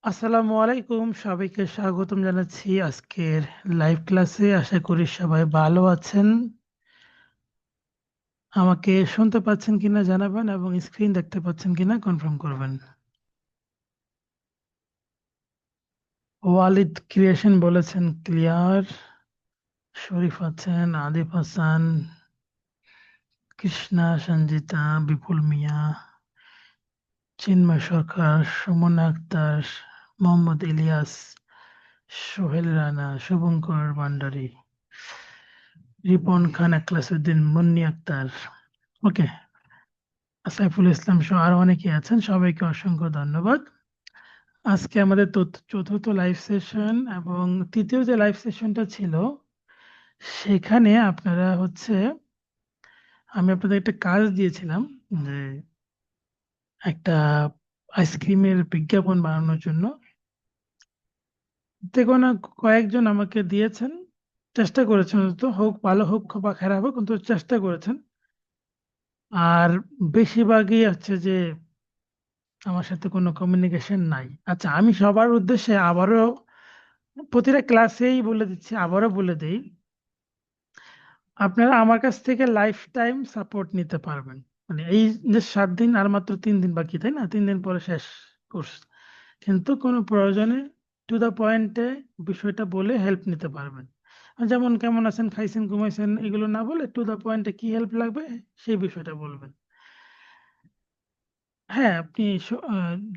আসসালামু আলাইকুম, সবাইকে স্বাগতম জানাচ্ছি আজকের লাইভ ক্লাসে। আশা করি সবাই ভালো আছেন। আমাকে শুনতে পাচ্ছেন কিনা জানাবেন এবং স্ক্রিন দেখতে পাচ্ছেন কিনা কনফার্ম করবেন। ওয়ালিদ ক্রিয়েশন বলেছেন ক্লিয়ার। শরীফ আছেন, আদিব হাসান, কৃষ্ণা, সঞ্জিতা, বিপুল মিয়া, চিন্ময় সরকার, সুমনা আক্তার, মোহাম্মদ ইলিয়াস, সোহেল রানা, শুভঙ্কর ভান্ডারী, রিপন খান, একলাসউদ্দিন, মুন্নি আক্তার, ওকে, সাইফুল ইসলাম সহ আরো অনেকে আছেন। সবাইকে অসংখ্য ধন্যবাদ। আজকে আমাদের চতুর্থ লাইভ সেশন এবং তৃতীয় যে লাইভ সেশনটা ছিল সেখানে আপনারা আমি আপনাদের একটা কাজ দিয়েছিলাম যে একটা আইসক্রিমের বিজ্ঞাপন বানানোর জন্য। দেখো না, কয়েকজন আমাকে দিয়েছেন, চেষ্টা করেছেন, তো হোক ভালো হোক বা খারাপ হোক কিন্তু চেষ্টা করেছেন। আর বেশিরভাগই যে আমার সাথে কোনো কমিউনিকেশন নাই। আচ্ছা, আমি সবার উদ্দেশ্যে আবারও প্রতিটা ক্লাসেই বলে দিচ্ছি, আবারও বলে দেই, আপনারা আমার কাছ থেকে লাইফ টাইম সাপোর্ট নিতে পারবেন। মানে এই যে 7 দিন আর মাত্র 3 দিন বাকি, তাই না? 3 দিন পরে শেষ কোর্স, কিন্তু কোনো প্রয়োজনে টু দা পয়েন্টে বিষয়টা বলে হেল্প নিতে পারবেন। যেমন কেমন আছেন, খাইছেন, ঘুমাইছেন, এগুলো না বলে টু দা পয়েন্টে কি হেল্প লাগবে সেই বিষয়টা বলবেন। হ্যাঁ, আপনি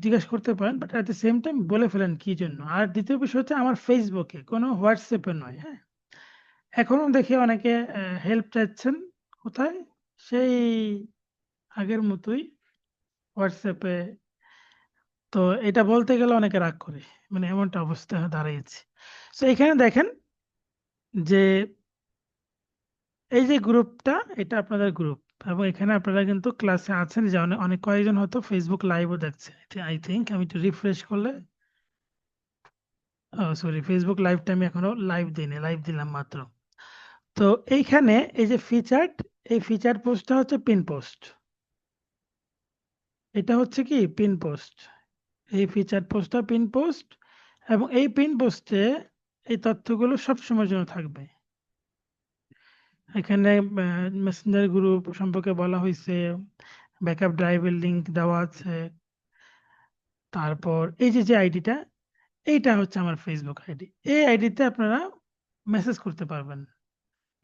জিজ্ঞেস করতে পারেন, but at the same time বলে ফেলেন কি জন্য। আর দ্বিতীয় বিষয় আমার ফেসবুকে, কোনো হোয়াটসঅ্যাপে নয়। হ্যাঁ, এখনো দেখি অনেকে হেল্প চাচ্ছেন। কোথায়? সেই আগের মতোই, হোয়াটসঅ্যাপে। তো এটা বলতে গেলে অনেকে রাগ করে, মানে এমনটা অবস্থা দাঁড়িয়েছে। তো এখানে দেখেন যে এই যে গ্রুপটা, এটা আপনাদের গ্রুপ, এবং এখানে আপনারা কিন্তু ক্লাসে আছেন। যে অনেক অনেক কয়েকজন হয়তো ফেসবুক লাইভও দেখছে। আই থিঙ্ক আমি একটু রিফ্রেশ করলে, সরি, ফেসবুক লাইভটা আমি এখনো লাইভ দিইনি, লাইভ দিলাম মাত্র। তো এইখানে এই যে ফিচার্ড, এই ফিচার পোস্টটা পিন পোস্ট। এটা কি পিন পোস্ট, এই ফিচার পোস্টটা পিন পোস্ট। এবং এই পিন পোস্টে এই তথ্যগুলো সব সময়ের জন্য থাকবে। এখানে মেসেঞ্জার গ্রুপ সম্পর্কে বলা হয়েছে, ব্যাকআপ ড্রাইভের লিংক দেওয়া আছে। তারপর এই যে যে আইডিটা, এইটা আমার ফেসবুক আইডি। এই আইডিতে আপনারা মেসেজ করতে পারবেন।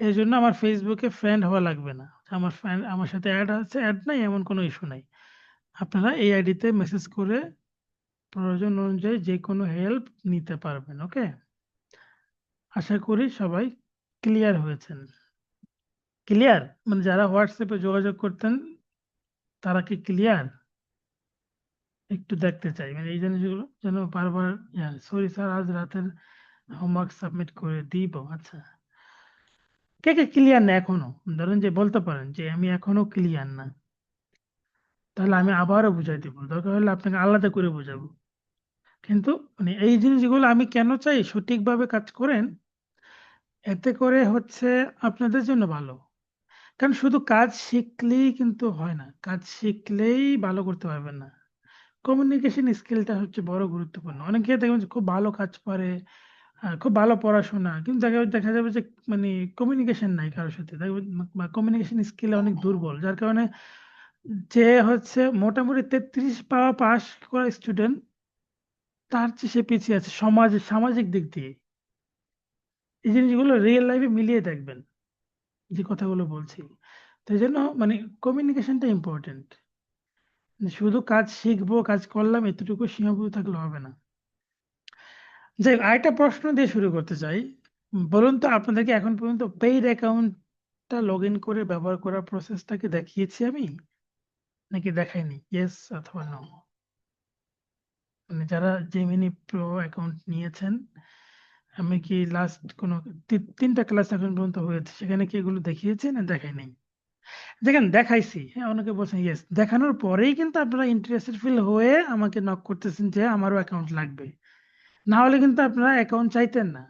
এই জন্য আমার ফেসবুকে ফ্রেন্ড হওয়া লাগবে না। আমার ফ্রেন্ড আমার সাথে অ্যাড আছে, অ্যাড নাই, এমন কোনো ইস্যু নাই। আপনারা এই আইডিতে মেসেজ করে প্রয়োজন অনুযায়ী যে কোনো হেল্প নিতে পারবেন। ওকে, আশা করি সবাই ক্লিয়ার হয়েছেন। ক্লিয়ার মানে যারা হোয়াটসঅ্যাপে যোগাযোগ করতেন তারা কি ক্লিয়ার? একটু দেখতে চাই, মানে এই জিনিসগুলো যেন বারবার। সরি স্যার, আজ রাতের হোমওয়ার্ক সাবমিট করে দিব। আচ্ছা, কে কে ক্লিয়ার না এখনো? ধরেন যে বলতে পারেন যে আমি এখনো ক্লিয়ার না, তাহলে আমি আবারও বুঝাই দিব, দরকার হলে আপনাকে আলাদা করে বুঝাবো। কিন্তু মানে এই জিনিসগুলো আমি কেন চাই সঠিকভাবে কাজ করেন, এতে করে আপনাদের জন্য ভালো। কারণ শুধু কাজ শিখলেই কিন্তু হয় না, কাজ শিখলেই ভালো করতে পারবেন না। কমিউনিকেশন স্কিলটা বড় গুরুত্বপূর্ণ। অনেকে দেখবেন যে খুব ভালো কাজ পারে, খুব ভালো পড়াশোনা, কিন্তু দেখা দেখা যাবে যে মানে কমিউনিকেশন নাই কারোর সাথে, দেখবেন বা কমিউনিকেশন স্কিল অনেক দুর্বল, যার কারণে যে মোটামুটি 33 পাওয়া পাস করা স্টুডেন্ট, তার চেয়ে সে পিছিয়ে আছে সামাজিক দিক দিয়ে। এই জিনিসগুলো রিয়েল লাইফে মিলিয়ে দেখবেন, যে কথাগুলো বলছি। তো এই জন্য মানে কমিউনিকেশনটা ইম্পর্টেন্ট। শুধু কাজ শিখবো, কাজ করলাম, এতটুকু সীমাবদ্ধ থাকলে হবে না। যাই হোক, আরেকটা প্রশ্ন দিয়ে শুরু করতে চাই। বলুন তো, আপনাদেরকে এখন পর্যন্ত পেইড অ্যাকাউন্টটা লগ ইন করে ব্যবহার করার প্রসেসটাকে দেখিয়েছি আমি, নাকি দেখাইনি? ইয়েস অথবা নো। মানে যারা জেমিনি প্রো অ্যাকাউন্ট নিয়েছেন, আমি কি লাস্ট কোনো 3টা ক্লাস এখন পর্যন্ত হয়েছে, সেখানে কি এগুলো দেখিয়েছি না দেখাই নাই? দেখেন, দেখাইছি। হ্যাঁ, অনেকে বলছেন ইয়েস। দেখানোর পরেই কিন্তু আপনারা ইন্টারেস্টেড ফিল হয়ে আমাকে নক করতেছেন যে আমারও অ্যাকাউন্ট লাগবে। না হলে কিন্তু আপনারা অ্যাকাউন্ট চাইতেন না।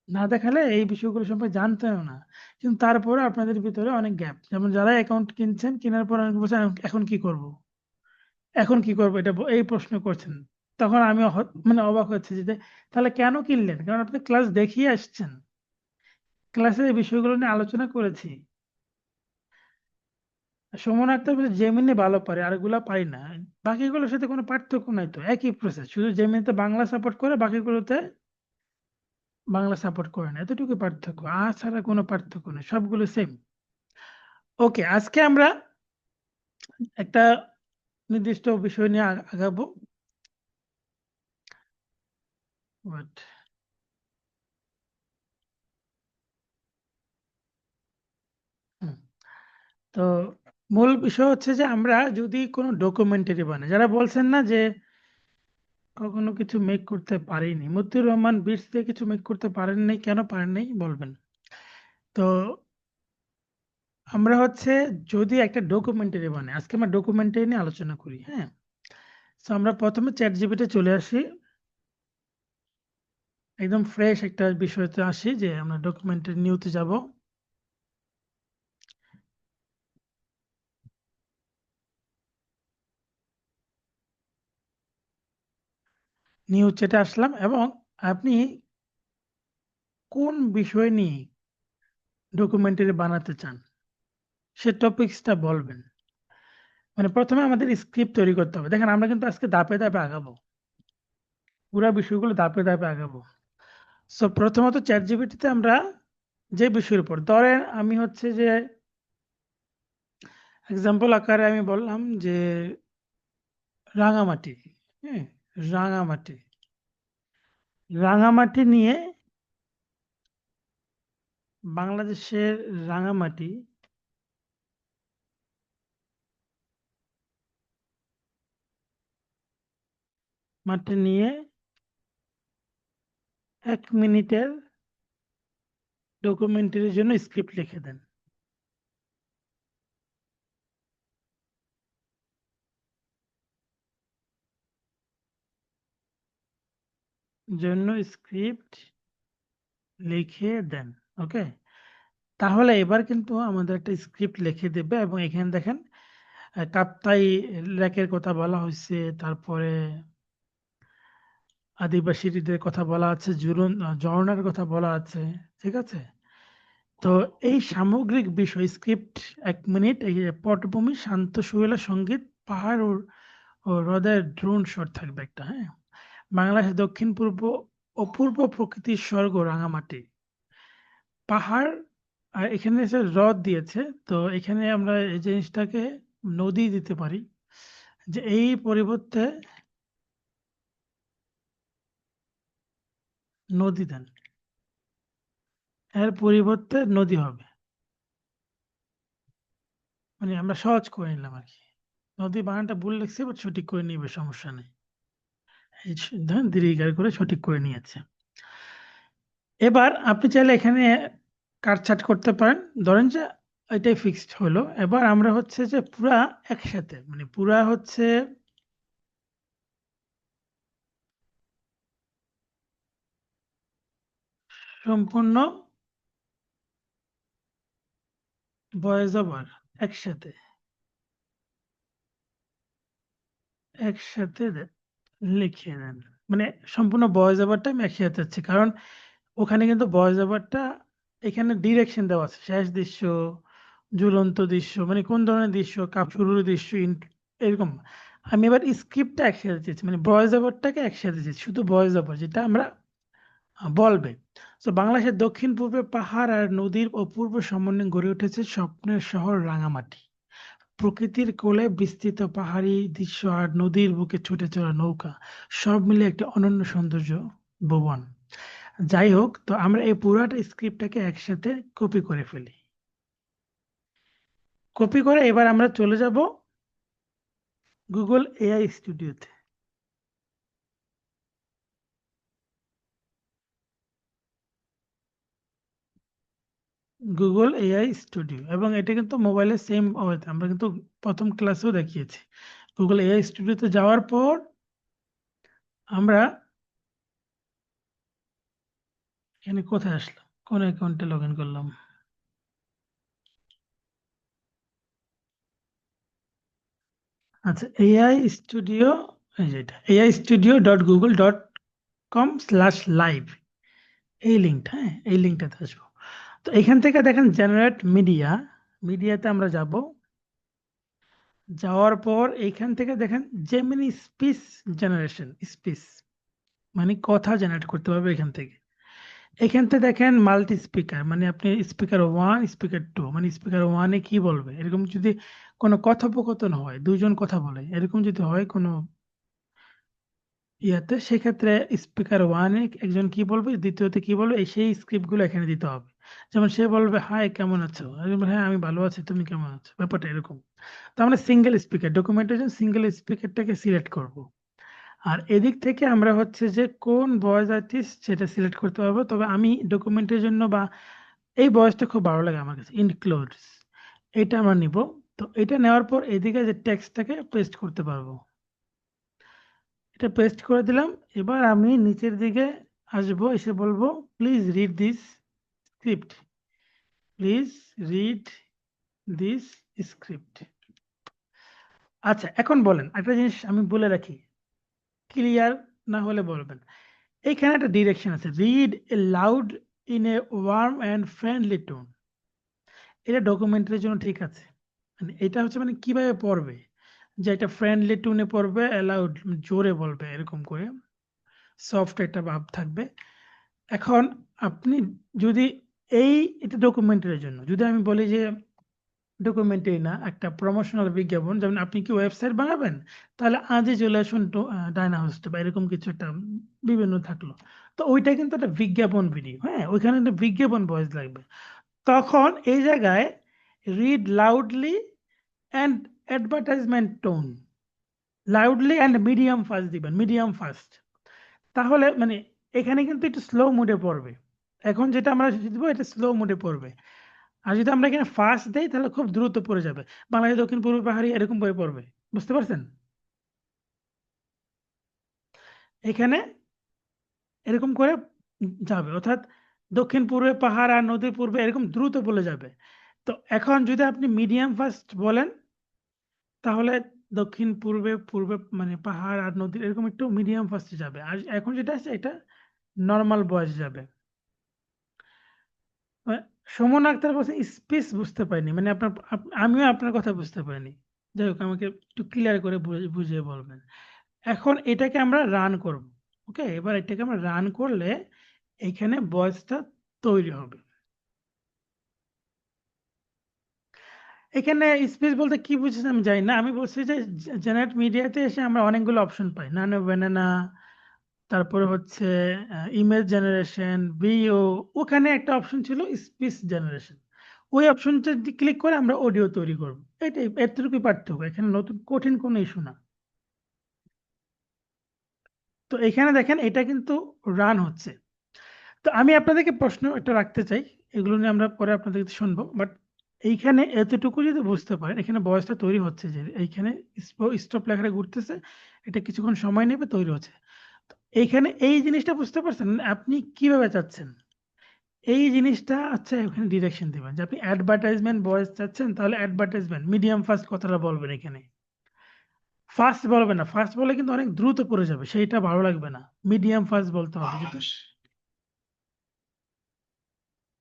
না দেখালে এই বিষয়গুলো সম্পর্কে জানতেনও না। কিন্তু তারপরে আপনাদের ভিতরে অনেক গ্যাপ। যেমন যারা অ্যাকাউন্ট কিনছেন, কেনার পর অনেকে বলছেন এখন কি করব, এখন কি করবো, এটা এই প্রশ্ন করছেন। তখন আমি মানে অবাক হচ্ছে যে তাহলে কেন কিনলেন? কারণ আপনি ক্লাস দেখিয়ে আসছেন, ক্লাসে এই বিষয়গুলো নিয়ে আলোচনা করেছি। সুমন আক্তার জেমিনি ভালো পারে, আর এগুলা পারি না। বাকিগুলোর সাথে কোনো পার্থক্য নাই, তো একই প্রসেস, শুধু জেমিনিতে বাংলা সাপোর্ট করে, বাকিগুলোতে বাংলা সাপোর্ট করে না, এতটুকু পার্থক্য, আর ছাড়া কোনো পার্থক্য নেই, সবগুলো সেম। ওকে, আজকে আমরা একটা নির্দিষ্ট বিষয় নিয়ে আগাবো। বাট তো মূল বিষয় হচ্ছে যে আমরা যদি কোনো ডকুমেন্টারি বানাই, যারা বলছেন না যে কখনো কিছু মেক করতে পারিনি, মতিউর রহমান বিটস দিয়ে কিছু মেক করতে পারেন নাই, কেন পারেন নাই বলবেন? তো আমরা হচ্ছে যদি একটা ডকুমেন্টারি বানাই, আজকে আমরা ডকুমেন্টারি নিয়ে আলোচনা করি, হ্যাঁ। তো আমরা প্রথমে চ্যাট জিপিটি চলে আসি, একদম ফ্রেশ একটা বিষয়তে আসি যে আমরা ডকুমেন্টারি নিউতে যাব। নিউজ চ্যাটে আসলাম, এবং আপনি কোন বিষয় নিয়ে ডকুমেন্টারি বানাতে চান সে টপিকসটা বলবেন। মানে প্রথমে আমাদের স্ক্রিপ্ট তৈরি করতে হবে। দেখেন, আমরা কিন্তু আজকে ধাপে ধাপে আগাবো, পুরো বিষয়গুলো ধাপে ধাপে আগাবো। সো প্রথমত চ্যাট জিপিটিতে আমরা যে বিষয়ের উপর, ধরেন আমি হচ্ছে যে এক্সাম্পল আকারে আমি বললাম যে রাঙামাটি, হ্যাঁ, রাঙামাটি, রাঙামাটি নিয়ে, বাংলাদেশের রাঙামাটি মাটি নিয়ে 1 মিনিটের ডকুমেন্টারির জন্য স্ক্রিপ্ট লিখে দেন। জন্য স্ক্রিপ্ট লিখে দেন। ওকে, তাহলে এবার কিন্তু আমাদের একটা স্ক্রিপ্ট লিখে দেবে, এবং এখানে দেখেন কাপ্তাই লেকের কথা বলা হয়েছে, তারপরে আদিবাসীদের কথা বলা আছে, ঝর্ণার কথা বলা আছে, ঠিক আছে। তো এই সামগ্রিক বিষয় স্ক্রিপ্ট, 1 মিনিট, এই যে পটভূমি, শান্ত সুরেলা সঙ্গীত, পাহাড় ও হ্রদের ড্রোন শট থাকবে একটা, হ্যাঁ। বাংলাদেশ দক্ষিণ পূর্ব অপূর্ব প্রকৃতির স্বর্গ রাঙামাটি, পাহাড়, আর এখানে এসে হ্রদ দিয়েছে। তো এখানে আমরা এই জিনিসটাকে নদী দিতে পারি, যে এই পরিবর্তে নদী দেন, এর পরিবর্তে নদী হবে, মানে আমরা সহজ করে নিলাম আর কি। নদী বানানটা ভুল লিখছি, বাট সঠিক করে নিবে, সমস্যা নেই। এই ধরেন দীর্ঘিকার করে সঠিক করে নিয়েছে। এবার আপনি চাইলে এখানে কাটছাট করতে পারেন, ধরেন যে এটাই ফিক্সড হলো। এবার আমরা হচ্ছে যে পুরা একসাথে, মানে পুরা হচ্ছে সম্পূর্ণ ভয়েস ওভার একসাথে, একসাথে লিখে নেন। মানে সম্পূর্ণ ভয়েস ওভারটা আমি একসাথে যাচ্ছি, কারণ ওখানে কিন্তু ভয়েস ওভারটা, এখানে ডিরেকশন দেওয়া আছে, শেষ দৃশ্য, ঝুলন্ত দৃশ্য, মানে কোন ধরনের দৃশ্য, কাপ শুরুর দৃশ্য, এরকম। আমি এবার স্ক্রিপ্টটা একসাথে চেয়েছি, মানে ভয়েস ওভারটাকে একসাথে চেয়েছি, শুধু ভয়েস ওভার যেটা আমরা বলবে। তো বাংলাদেশের দক্ষিণ পূর্বে পাহাড় আর নদীর অপূর্ব সমন্বয়ে গড়ে উঠেছে স্বপ্নের শহর রাঙামাটি। প্রকৃতির কোলে বিস্তৃত পাহাড়ি দৃশ্য আর নদীর বুকে ছুটে চলা নৌকা, সব মিলে একটা অনন্য সৌন্দর্য ভুবন। যাই হোক, তো আমরা এই পুরাটা স্ক্রিপ্টটাকে একসাথে কপি করে ফেলি। কপি করে এবার আমরা চলে যাব গুগল এআই স্টুডিওতে। গুগল এআই স্টুডিও, এবং এটা কিন্তু মোবাইলের সেম ওয়েতে আমরা কিন্তু প্রথম ক্লাসেও দেখিয়েছি। গুগল এআই স্টুডিওতে যাওয়ার পর আমরা এখানে কোথায় আসলাম, কোন অ্যাকাউন্টে লগ ইন করলাম, আচ্ছা, এআই স্টুডিও, এই যে এটা aistudio.google.com/live, এই লিঙ্কটা, হ্যাঁ এই লিঙ্কটাতে আসবো। তো এখান থেকে দেখেন জেনারেট মিডিয়া, মিডিয়াতে আমরা যাব। যাওয়ার পর এইখান থেকে দেখেন জেমিনি স্পিচ জেনারেশন, স্পিচ মানে কথা জেনারেট করতে পারবে এখান থেকে। এখান থেকে দেখেন মাল্টি স্পিকার, মানে আপনি স্পিকার ওয়ান, স্পিকার টু, মানে স্পিকার ওয়ানে কি বলবে, এরকম যদি কোনো কথোপকথন হয়, দুজন কথা বলে, এরকম যদি হয় কোনো ইয়াতে, সেক্ষেত্রে স্পিকার ওয়ানে একজন কি বলবে, দ্বিতীয়তে কি বলবে, এই সেই স্ক্রিপ্ট গুলো এখানে দিতে হবে। যেমন সে বলবে হাই কেমন আছো, আমি বলবো, হ্যাঁ আমি ভালো আছি, তুমি কেমন আছো, ব্যাপারটা এরকম। তো আমরা সিঙ্গেল স্পিকার ডকুমেন্টের জন্য সিঙ্গেল স্পিকারটাকে সিলেক্ট করব। আর এদিক থেকে আমরা হচ্ছে যে কোন ভয়েস আর্টিস্ট সেটা সিলেক্ট করতে পারবো। তবে আমি ডকুমেন্টের জন্য বা এই ভয়েসটা খুব ভালো লাগে আমার কাছে, ইনক্লুডস, এটা আমরা নিব। তো এটা নেওয়ার পর এদিকে যে টেক্সটটাকে পেস্ট করতে পারবো, এটা পেস্ট করে দিলাম। এবার আমি নিচের দিকে আসবো, এসে বলবো please read this script, please read this script. আচ্ছা এখন বলেন, একটা জিনিস আমি বলে রাখি, ক্লিয়ার না হলে বলবেন। এইখানে একটা ডিরেকশন আছে, read a loud in a warm and friendly tone, এটা ডকুমেন্টের জন্য ঠিক আছে। মানে এটা হচ্ছে মানে কিভাবে পড়বে, যে এটা ফ্রেন্ডলি টোনে পড়বে, অ্যালাউড জোরে বলবে, এরকম করে সফট একটা ভাব থাকবে। এখন আপনি যদি এই, এটা ডকুমেন্টারির জন্য, যদি আমি বলি যে ডকুমেন্টারি না, একটা প্রমোশনাল বিজ্ঞাপন, যেমন আপনি কি ওয়েবসাইট বানাবেন, তাহলে আজই চলে আসুন তো ডায়না হোস্টে বা এরকম কিছু একটা বিভিন্ন থাকলো, তো ওইটা কিন্তু একটা বিজ্ঞাপন ভিডিও, হ্যাঁ ওইখানে একটা বিজ্ঞাপন ভয়েস লাগবে। তখন এই জায়গায় read loudly and advertisement tone, loudly and medium fast দিবেন, মিডিয়াম ফাস্ট। তাহলে মানে এখানে কিন্তু একটু স্লো মোডে পড়বে। এখন যেটা আমরা দিব এটা স্লো মোডে পড়বে। আর যদি আমরা এখানে ফাস্ট দেই তাহলে খুব দ্রুত পড়ে যাবে, বাংলাদেশ দক্ষিণ পূর্ব পাহাড়ি এরকম বই পড়বে। বুঝতে পারছেন? এখানে এরকম করে যাবে, অর্থাৎ দক্ষিণ পূর্বে পাহাড় আর নদীর পূর্বে এরকম দ্রুত বলে যাবে। তো এখন যদি আপনি মিডিয়াম ফাস্ট বলেন, তাহলে দক্ষিণ পূর্বে পূর্বে মানে পাহাড় আর নদীর এরকম একটু মিডিয়াম ফাস্টে যাবে। আর এখন যেটা আছে এটা নর্মাল বয়স যাবে। আহ, সুমন আক্তার বলছে স্পেস বুঝতে পারিনি, মানে আপনার আমিও আপনার কথা বুঝতে পারিনি। যাই হোক আমাকে একটু ক্লিয়ার করে বুঝিয়ে বলবেন। এখন এটাকে আমরা রান করব। ওকে, এবার এটাকে আমরা রান করলে এখানে ভয়েসটা তৈরি হবে। এখানে স্পেস বলতে কি বুঝেছেন আমি জানি না, আমি বলছি যে জেনারেট মিডিয়াতে এসে আমরা অনেকগুলো অপশন পাই, নানো ব্যানানা, তারপরে হচ্ছে ইমেজ জেনারেশন, ভিও, ওখানে একটা অপশন ছিল স্পিচ জেনারেশন, ওই অপশনটা ক্লিক করে আমরা অডিও তৈরি করব। এটাই, এতটুকুই পার্থক্য, এখানে নতুন কঠিন কোনো ইস্যু না। তো এখানে দেখেন এটা কিন্তু রান হচ্ছে। তো আমি আপনাদেরকে প্রশ্ন একটা রাখতে চাই, এগুলো নিয়ে আমরা পরে আপনাদের কাছে শুনবো, বাট এইখানে এতটুকু যদি বুঝতে পারেন, এখানে ভয়েসটা তৈরি হচ্ছে, যে এইখানে স্টপ লেখাটা ঘুরতেছে, এটা কিছুক্ষণ সময় নেবে, তৈরি হচ্ছে। তো এইখানে এই জিনিসটা বুঝতে পারছেন আপনি কিভাবে চাচ্ছেন, এই জিনিসটা আচ্ছা এখানে ডিরেকশন দিবেন যে আপনি অ্যাডভার্টাইজমেন্ট ভয়েস চাচ্ছেন, তাহলে অ্যাডভার্টাইজমেন্ট মিডিয়াম ফাস্ট কথাটা বলবেন, এখানে ফাস্ট বলবেন না, ফাস্ট বলে কিন্তু অনেক দ্রুত পড়ে যাবে, সেইটা ভালো লাগবে না, মিডিয়াম ফাস্ট বলতে হবে যেটা।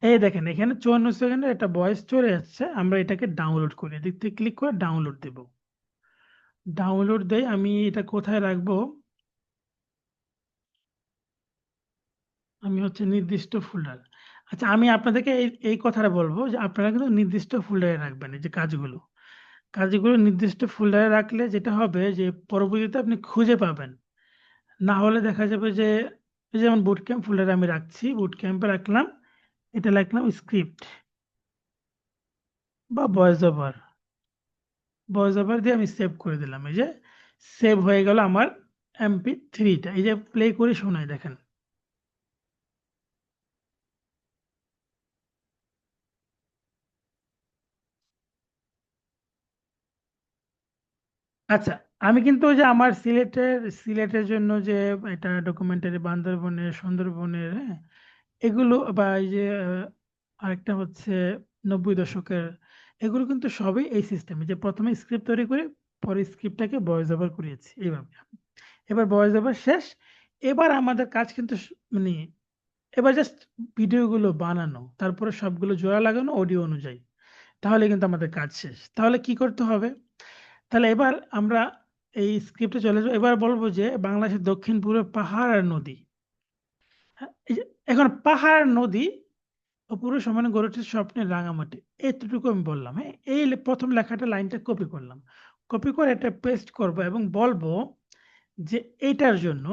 এই দেখেন এখানে 54 সেকেন্ডের একটা ভয়েস চলে যাচ্ছে, আমরা এটাকে ডাউনলোড করি, এদিক থেকে ক্লিক করে ডাউনলোড দেব। ডাউনলোড দেই, আমি এটা কোথায় রাখবো, আমি হচ্ছে নির্দিষ্ট ফোল্ডার। আচ্ছা আমি আপনাদেরকে এই এই কথাটা বলবো যে আপনারা কিন্তু নির্দিষ্ট ফোল্ডারে রাখবেন, এই যে কাজগুলো, কাজগুলো নির্দিষ্ট ফোল্ডারে রাখলে যেটা হবে যে পরবর্তীতে আপনি খুঁজে পাবেন। না হলে দেখা যাবে যে এই যেমন বুট ক্যাম্প ফোল্ডারে আমি রাখছি, বুট ক্যাম্পে রাখলাম, এটা লিখলাম স্ক্রিপ্ট বা ভয়েস ওভার, ভয়েস ওভার দিয়ে আমি সেভ করে দিলাম, এই যে সেভ হয়ে গেল আমার MP3টা, এই যে প্লে করে শোনাই দেখেন। আচ্ছা আমি কিন্তু ওই যে আমার সিলেটের জন্য যে এটা ডকুমেন্টারি, বান্দরবনের, সুন্দরবনের, হ্যাঁ এগুলো, বা এই যে আরেকটা হচ্ছে 90 দশকের, এগুলো কিন্তু সবই এই সিস্টেমে, যে প্রথমে স্ক্রিপ্ট তৈরি করে পরে স্ক্রিপ্টটাকে ভয়েস ওভার করিয়েছি এইভাবে। এবার ভয়েস ওভার শেষ। এবার আমাদের কাজ কিন্তু মানে এবার জাস্ট ভিডিওগুলো বানানো, তারপরে সবগুলো জোড়া লাগানো অডিও অনুযায়ী। তাহলে কিন্তু আমাদের কাজ শেষ। তাহলে কি করতে হবে? তাহলে এবার আমরা এই স্ক্রিপ্টে চলে যাবো। এবার বলব যে বাংলাদেশের দক্ষিণ-পূর্বে পাহাড় আর নদী। হ্যাঁ? এই যে এখন পাহাড়, নদী ও পুরো সমানে গড়ে উঠেছে স্বপ্নের রাঙামাটি। এতটুকু আমি বললাম, হ্যাঁ? এই ১ম লেখাটা লাইনটা কপি করলাম। কপি করে এটা পেস্ট করব এবং বলবো যে এইটার জন্য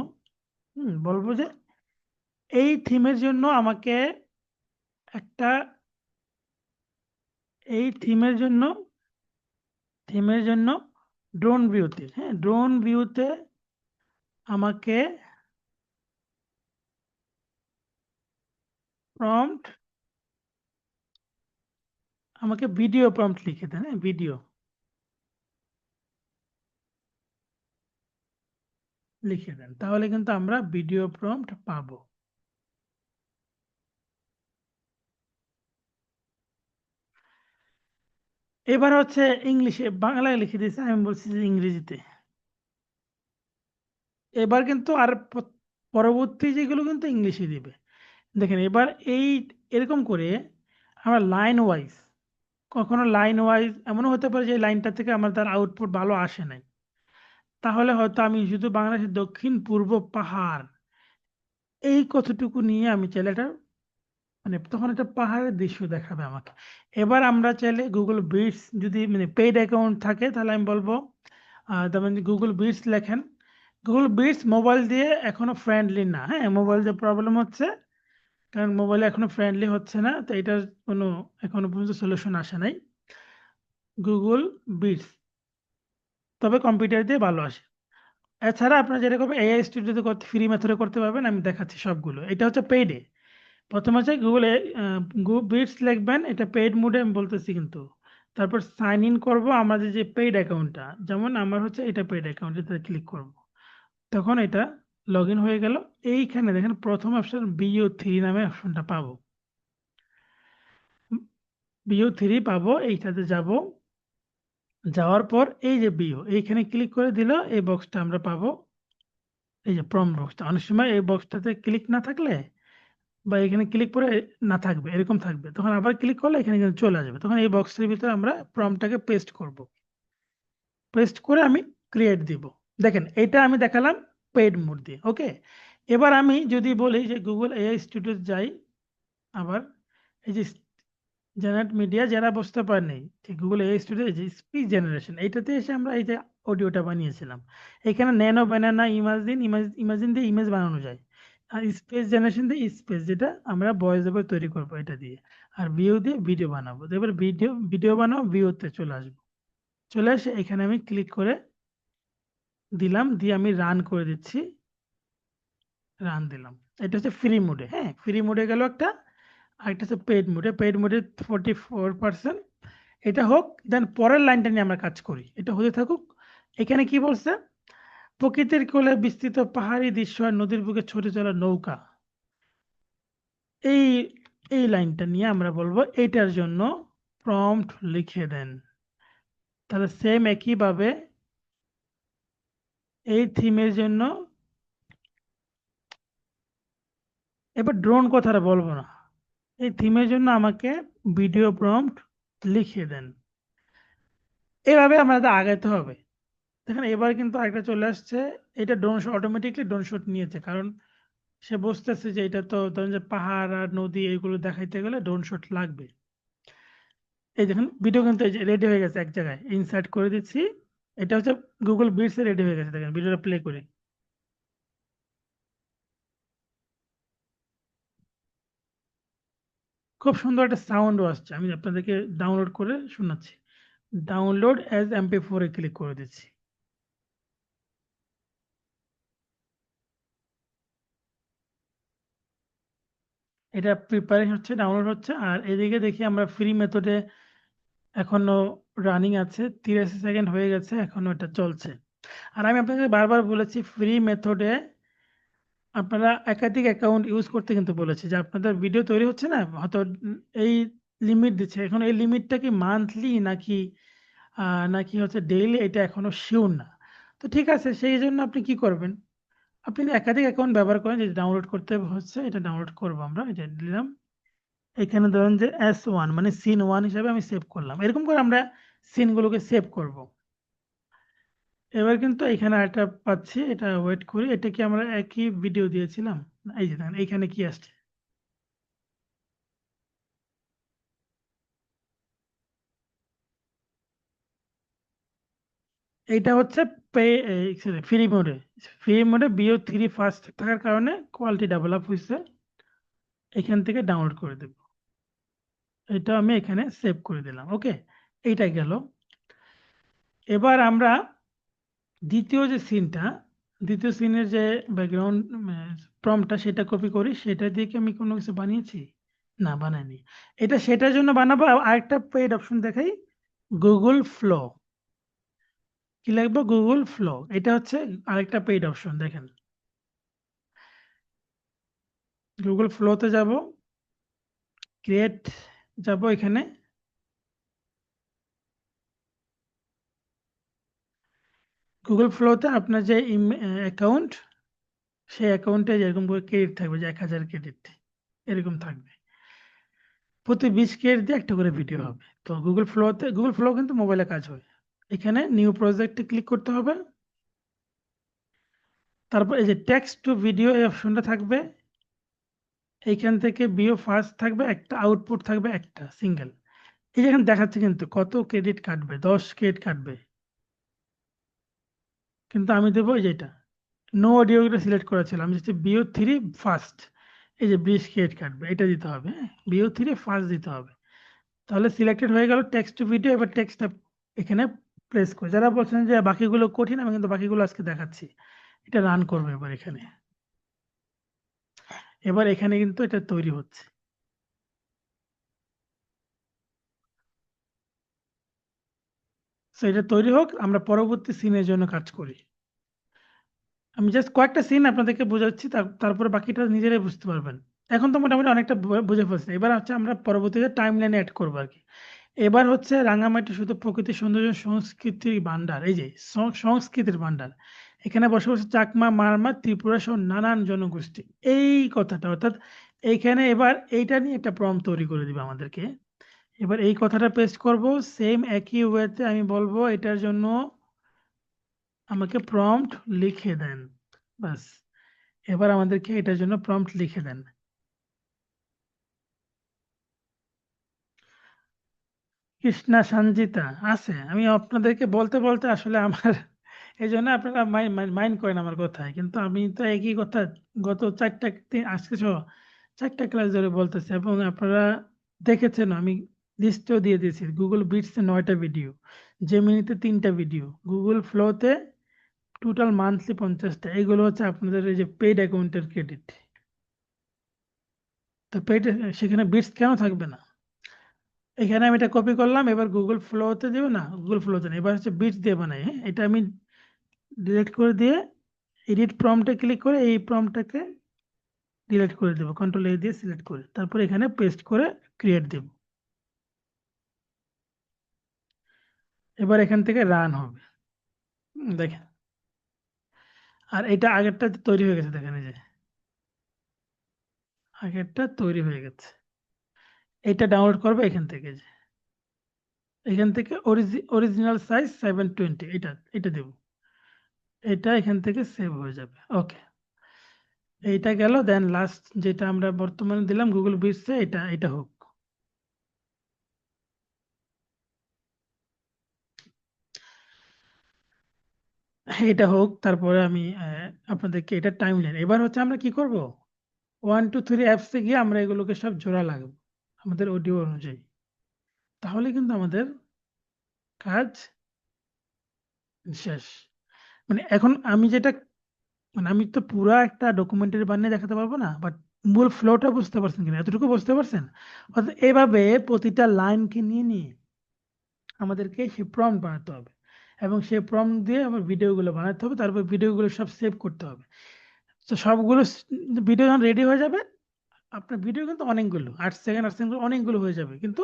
বলবো যে এই থিমের জন্য আমাকে একটা এই থিমের জন্য ড্রোন ভিউতে, হ্যাঁ? ড্রোন ভিউতে আমাকে প্রম্পট আমাকে ভিডিও প্রম্পট লিখে দেন, হ্যাঁ? ভিডিও লিখে দেন। তাহলে কিন্তু আমরা ভিডিও প্রম্পট পাবো। এবার হচ্ছে ইংলিশে, বাংলায় লিখে দিয়েছে, আমি বলছি যে ইংরেজিতে। এবার কিন্তু আর পরবর্তী যেগুলো কিন্তু ইংলিশে দিবে। দেখেন এবার এরকম করে আমরা লাইন ওয়াইজ, কখনো লাইন ওয়াইজ এমনও হতে পারে যে লাইনটা থেকে আমার তার আউটপুট ভালো আসে নাই। তাহলে হয়তো আমি শুধু বাংলাদেশের দক্ষিণ পূর্ব পাহাড় এই কতটুকু নিয়ে আমি চাইলে এটা মানে তখন একটা পাহাড়ের দৃশ্য দেখাবে আমাকে। এবার আমরা চাইলে গুগল বিটস যদি মানে পেইড অ্যাকাউন্ট থাকে তাহলে আমি বলবো যেমন গুগল বিটস লেখেন। গুগল বিটস মোবাইল দিয়ে এখনো ফ্রেন্ডলি না, হ্যাঁ? মোবাইল দিয়ে প্রবলেম হচ্ছে, কারণ মোবাইলে এখনো ফ্রেন্ডলি হচ্ছে না, তো এটার কোনো এখনো পর্যন্ত সলিউশন আসে নাই গুগল বিটস, তবে কম্পিউটার দিয়ে ভালো আসে। এছাড়া আপনারা যেরকম এআই স্টুডিওতে করতে ফ্রি মেথডে করতে পারবেন, আমি দেখাচ্ছি সবগুলো। এটা হচ্ছে পেইডে। প্রথম হচ্ছে গুগলে বিটস লিখবেন, এটা পেইড মোডে আমি বলতেছি কিন্তু। তারপর সাইন ইন করবো আমাদের যে পেইড অ্যাকাউন্টটা, যেমন আমার হচ্ছে এটা পেইড অ্যাকাউন্ট, এটাতে ক্লিক করব। তখন এটা লগ ইন হয়ে গেল। এইখানে দেখেন প্রথম অপশন BO3 নামে অপশনটা পাবো। BO3 পাবো, এইটাতে যাব। যাওয়ার পর এই যে বিও এইখানে ক্লিক করে দিল, এই বক্সটা আমরা পাবো। এই যে প্রম্পট বক্সটা, অনেক সময় এই বক্সটাতে ক্লিক না থাকলে বা এখানে ক্লিক করে না থাকবে, এরকম থাকবে, তখন আবার ক্লিক করলে এখানে কিন্তু চলে আসবে। তখন এই বক্সের ভিতরে আমরা প্রম্পটটাকে পেস্ট করব। পেস্ট করে আমি ক্রিয়েট দিব। দেখেন এটা আমি দেখালাম পেইড মোড দিয়ে, ওকে? এবার আমি যদি বলি যে গুগল এআই স্টুডিও যাই, আবার এই যে জেনারেট মিডিয়া, যারা বুঝতে পারেনি যে গুগল এআই স্টুডিও যে স্পিচ জেনারেশন, এইটাতে এসে আমরা এই যে অডিওটা বানিয়েছিলাম। এখানে ন্যানো বানানা ইমাজিন দিয়ে ইমেজ বানানো যায়। আর স্পেস জেনারেশন দিয়ে স্পেস, যেটা আমরা ভয়েস ওভার তৈরি করবো এটা দিয়ে। আর ভিউ দিয়ে ভিডিও বানাবো। তো এবার ভিডিও বানাবো, ভিউতে চলে আসবো। চলে আসে এখানে আমি ক্লিক করে দিলাম, দিয়ে আমি রান করে দিচ্ছি। রান দিলাম। এটা হচ্ছে ফ্রি মোডে, হ্যাঁ? ফ্রি মোডে গেল একটা। আর একটা হচ্ছে পেইড মোডে 44%। এটা হোক, দেন পরের লাইনটা নিয়ে আমরা কাজ করি, এটা হতে থাকুক। এখানে কি বলছে? প্রকৃতির কোলে বিস্তৃত পাহাড়ি দৃশ্য আর নদীর বুকে ছুটে চলা নৌকা। এই এই লাইনটা নিয়ে আমরা বলবো এইটার জন্য প্রম্পট লিখে দেন। তাহলে সেম একইভাবে এই থিমের জন্য, এবার ড্রোন কথাটা বলবো না, এই থিমের জন্য আমাকে ভিডিও প্রম্পট লিখে দেন। এভাবে আমাদের আগাইতে হবে। দেখেন এবার কিন্তু আরেকটা চলে আসছে। এটা drone shot, automatically drone shot নিয়েছে, কারণ সে বুঝতেছে যে এটা তো ধরেন যে পাহাড় আর নদী এগুলো দেখাইতে গেলে ড্রোন শট লাগবে। এই দেখুন ভিডিও কিন্তু রেডি হয়ে গেছে, এক জায়গায় ইনসার্ট করে দিচ্ছি। এটা হচ্ছে গুগল বিটস এ রেডি হয়ে গেছে, দেখেন ভিডিওটা প্লে করি। খুব সুন্দর একটা সাউন্ডও আসছে, আমি আপনাদেরকে ডাউনলোড করে শোনাচ্ছি। ডাউনলোড অ্যাজ MP4 এ ক্লিক করে দিচ্ছি। এটা প্রিপারেশন হচ্ছে, ডাউনলোড হচ্ছে। আর এদিকে দেখি আমরা ফ্রি মেথডে এখনো রানিং আছে, 83 সেকেন্ড হয়ে গেছে, এখনো এটা চলছে। আর আমি আপনাকে বারবার বলেছি ফ্রি মেথডে আপনারা একাধিক অ্যাকাউন্ট ইউজ করতে কিন্তু বলেছি, যে আপনাদের ভিডিও তৈরি হচ্ছে না হয়তো এই লিমিট দিচ্ছে। এখন এই লিমিটটা কি মান্থলি নাকি নাকি হচ্ছে ডেইলি, এটা এখনো শিওর না। তো ঠিক আছে, সেই জন্য আপনি কি করবেন? আপনি যদি একাধিক অ্যাকাউন্ট ব্যবহার করেন, যে ডাউনলোড করতে হচ্ছে, এটা ডাউনলোড করবো আমরা, এটা দিলাম। এখানে ধরেন যে S1 মানে সিন 1 হিসাবে আমি সেভ করলাম। এরকম করে আমরা সিনগুলোকে সেভ করব। এবার কিন্তু এখানে একটা পাচ্ছি, এটা ওয়েট করি। এটা কি আমরা একই ভিডিও দিয়েছিলাম? এই যে দেখেন এখানে কি আসছে। এইটা হচ্ছে পে ফ্রি মোডে। ফ্রি মোডে BO3 ফার্স্ট থাকার কারণে কোয়ালিটি ডেভেলপ হয়েছে। এখান থেকে ডাউনলোড করে দেব। এটা আমি এখানে সেভ করে দিলাম। ওকে, এইটা গেল। এবার আমরা দ্বিতীয় যে সিনটা, দ্বিতীয় সিনের যে ব্যাকগ্রাউন্ড প্রম্পটটা, সেটা কপি করি। সেটা দিয়ে কি আমি কোনো কিছু বানিয়েছি? না, বানাইনি। এটা সেটার জন্য বানাবো। আরেকটা পেইড অপশন দেখাই, গুগল ফ্লো। কি লিখবো? Google flow. এটা হচ্ছে আরেকটা পেইড অপশন। দেখেন, গুগল ফ্লোতে যাব, ক্রিয়েট যাব। এখানে গুগল ফ্লোতে আপনার যে অ্যাকাউন্ট, সেই অ্যাকাউন্টে যেরকম করে ক্রেডিট থাকবে, যে 1000 ক্রেডিট এরকম থাকবে। প্রতি 20 ক্রেডিট দিয়ে একটা করে ভিডিও হবে। তো গুগল ফ্লো কিন্তু মোবাইলে কাজ হয়। এখানে নিউ প্রজেক্টে ক্লিক করতে হবে। তারপর এই যে টেক্সট টু ভিডিও, এই অপশনটা থাকবে। এইখান থেকে বিও ফার্স্ট থাকবে, একটা আউটপুট থাকবে, একটা সিঙ্গেল। এই যে এখানে দেখাচ্ছে কিন্তু কত ক্রেডিট কাটবে, 10 ক্রেডিট কাটবে। কিন্তু আমি দেবো এই যেটা নো অডিওটা সিলেক্ট করা ছিল, আমি যদি BO3 ফার্স্ট, এই যে 20 ক্রেডিট কাটবে, এটা দিতে হবে। হ্যাঁ, BO3 ফার্স্ট দিতে হবে। তাহলে সিলেক্টেড হয়ে গেল টেক্সট টু ভিডিও। এবার টেক্সটটা এখানে প্রেস করে, যারা বলছেন যে বাকিগুলো কঠিন, আমি কিন্তু বাকিগুলো আজকে দেখাচ্ছি। এটা রান করবো এবার এখানে। এবার এখানে কিন্তু এটা তৈরি হচ্ছে। তো এটা তৈরি হোক, আমরা পরবর্তী সিনের জন্য কাজ করি। আমি জাস্ট কয়েকটা সিন আপনাদেরকে বোঝাচ্ছি, তারপরে বাকিটা নিজেরাই বুঝতে পারবেন। এখন তো মোটামুটি অনেকটা বুঝে ফেলছি। এবার হচ্ছে আমরা পরবর্তীতে টাইম লাইনে অ্যাড করবো আর কি। এবার হচ্ছে রাঙামাটি শুধু প্রকৃতির সৌন্দর্য, সংস্কৃতির ভান্ডার। এই যে সংস্কৃতির ভান্ডার, এখানে বসে বসে চাকমা, মারমা, ত্রিপুরা সহ নানান জনগোষ্ঠী, এই কথাটা অর্থাৎ এইখানে এবার এইটা নিয়ে একটা প্রম্পট তৈরি করে দিবে আমাদেরকে। এবার এই কথাটা পেস্ট করব। সেম একই ওয়েতে আমি বলবো এটার জন্য আমাকে প্রম্পট লিখে দেন। বাস, এবার আমাদেরকে এটার জন্য প্রম্পট লিখে দেন। কৃষ্ণা সঞ্জিতা আছে। আমি আপনাদেরকে বলতে বলতে আসলে আমার এই জন্য আপনারা মাইন্ড করেন আমার কথায়, কিন্তু আমি তো একই কথা গত 4টা ক্লাস ধরে বলতেছি, এবং আপনারা দেখেছেন আমি লিস্টও দিয়ে দিয়েছি। গুগল বিটসে 9টা ভিডিও, জেমিনিতে 3টা ভিডিও, গুগল ফ্লোতে টোটাল মান্থলি 50টা। এগুলো হচ্ছে আপনাদের এই যে পেইড অ্যাকাউন্টের ক্রেডিট। তো পেইড, সেখানে বিটস কেন থাকবে না? এখানে আমি এটা কপি করলাম। এবার গুগল ফ্লোতে দিব না, গুগল ফ্লোতে না, এবার হচ্ছে বিটস দিয়ে বানাই। হ্যাঁ, এটা আমি ডিলিট করে দিয়ে এডিট প্রম্পটে ক্লিক করে এই প্রম্পটটাকে ডিলিট করে দেবো, কন্ট্রোল A দিয়ে সিলেক্ট করে, তারপর এখানে পেস্ট করে ক্রিয়েট দেব। এবার এখান থেকে রান হবে। দেখেন, আর এটা আগেরটা তৈরি হয়ে গেছে। দেখেন এই যে আগেরটা তৈরি হয়ে গেছে। এটা ডাউনলোড করবে এখান থেকে, যে এখান থেকে অরিজিনাল সাইজ 720, এটা এটা দেব। এটা এখান থেকে সেভ হয়ে যাবে। ওকে, এইটা গেল। দেন লাস্ট যেটা আমরা বর্তমানে দিলাম গুগল বিটসে, এটা এটা হোক। এটা হোক, তারপরে আমি আপনাদেরকে এটা টাইম লাইন। এবার হচ্ছে আমরা কি করব, 1 2 3 অ্যাপসে গিয়ে আমরা এগুলোকে সব জোড়া লাগাবো আমাদের অডিও অনুযায়ী। তাহলে কিন্তু আমাদের কাজ শেষ। মানে এখন আমি যেটা, মানে আমি তো পুরা একটা ডকুমেন্টারি বানিয়ে দেখাতে পারবো না, বাট মূল ফ্লোটা বুঝতে পারছেন কিনা, এতটুকু বুঝতে পারছেন? অর্থাৎ এইভাবে প্রতিটা লাইনকে নিয়ে নিয়ে আমাদেরকে সেই প্রম্পট বানাতে হবে, এবং সেই প্রম্পট দিয়ে আমার ভিডিওগুলো বানাতে হবে, তারপর ভিডিওগুলো সব সেভ করতে হবে। তো সবগুলো ভিডিও যখন রেডি হয়ে যাবে, আপনার ভিডিও কিন্তু অনেকগুলো, 8 সেকেন্ড 8 সেকেন্ড অনেকগুলো হয়ে যাবে। কিন্তু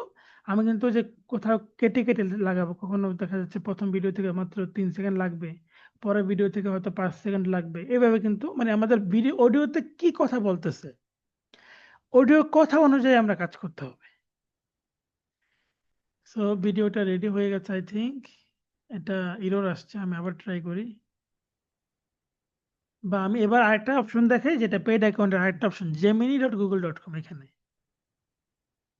আমি কিন্তু যে কোথাও কেটে কেটে লাগাবো, কখনো দেখা যাচ্ছে প্রথম ভিডিও থেকে মাত্র 3 সেকেন্ড লাগবে, পরের ভিডিও থেকে হয়তো 5 সেকেন্ড লাগবে, এভাবে কিন্তু মানে আমাদের ভিডিও অডিওতে কি কথা বলতেছে অডিও কথা অনুযায়ী আমরা কাজ করতে হবে। সো ভিডিওটা রেডি হয়ে গেছে আই থিঙ্ক। এটা এরর আসছে, আমি আবার ট্রাই করি। বা আমি এবার আরেকটা অপশন দেখাই, যেটা পেড অ্যাকাউন্টের আরেকটা অপশন, gemini.google.com। এখানে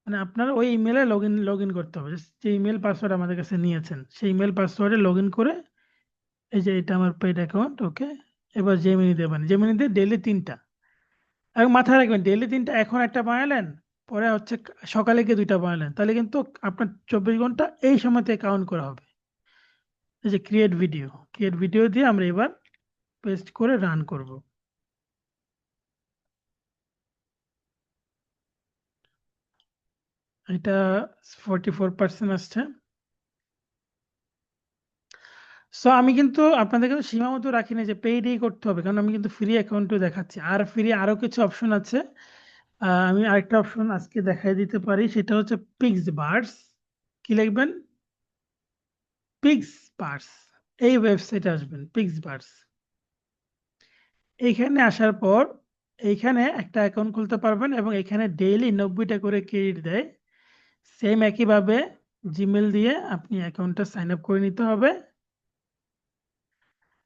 মানে আপনার ওই ইমেলে লগ ইন করতে হবে, যে ইমেল পাসওয়ার্ড আমাদের কাছে নিয়েছেন সেই ইমেল পাসওয়ার্ডে লগ ইন করে, এই যে এটা আমার পেড অ্যাকাউন্ট, ওকে। এবার জেমিনি দেবেন, জেমিনিতে ডেইলি 3টা। এবং মাথায় রাখবেন ডেইলি 3টা, এখন একটা বানালেন, পরে হচ্ছে সকালে গিয়ে 2টা বানালেন, তাহলে কিন্তু আপনার 24 ঘন্টা এই সময়তে কাউন্ট করা হবে। এই যে ক্রিয়েট ভিডিও দিয়ে আমরা এবার পেস্ট করে রান করব। এটা 44% আসছে। সো আমি কিন্তু আপনাদের কাছে সীমাবদ্ধ রাখি না যে পেইডই করতে হবে, কারণ আমি কিন্তু ফ্রি অ্যাকাউন্টও দেখাচ্ছি, আর ফ্রি আরো কিছু অপশন আছে। আমি আরেকটা অপশন আজকে দেখাই দিতে পারি, সেটা হচ্ছে পিক্স বার্স। কি লিখবেন? Pix bars. এই ওয়েবসাইটে আসবেন, পিক্স বার্স। এইখানে আসার পর এইখানে একটা অ্যাকাউন্ট খুলতে পারবেন এবং এখানে ডেইলি 90টা করে ক্রেডিট দেয়। সেম একইভাবে জিমেল দিয়ে আপনি অ্যাকাউন্টটা সাইন আপ করে নিতে হবে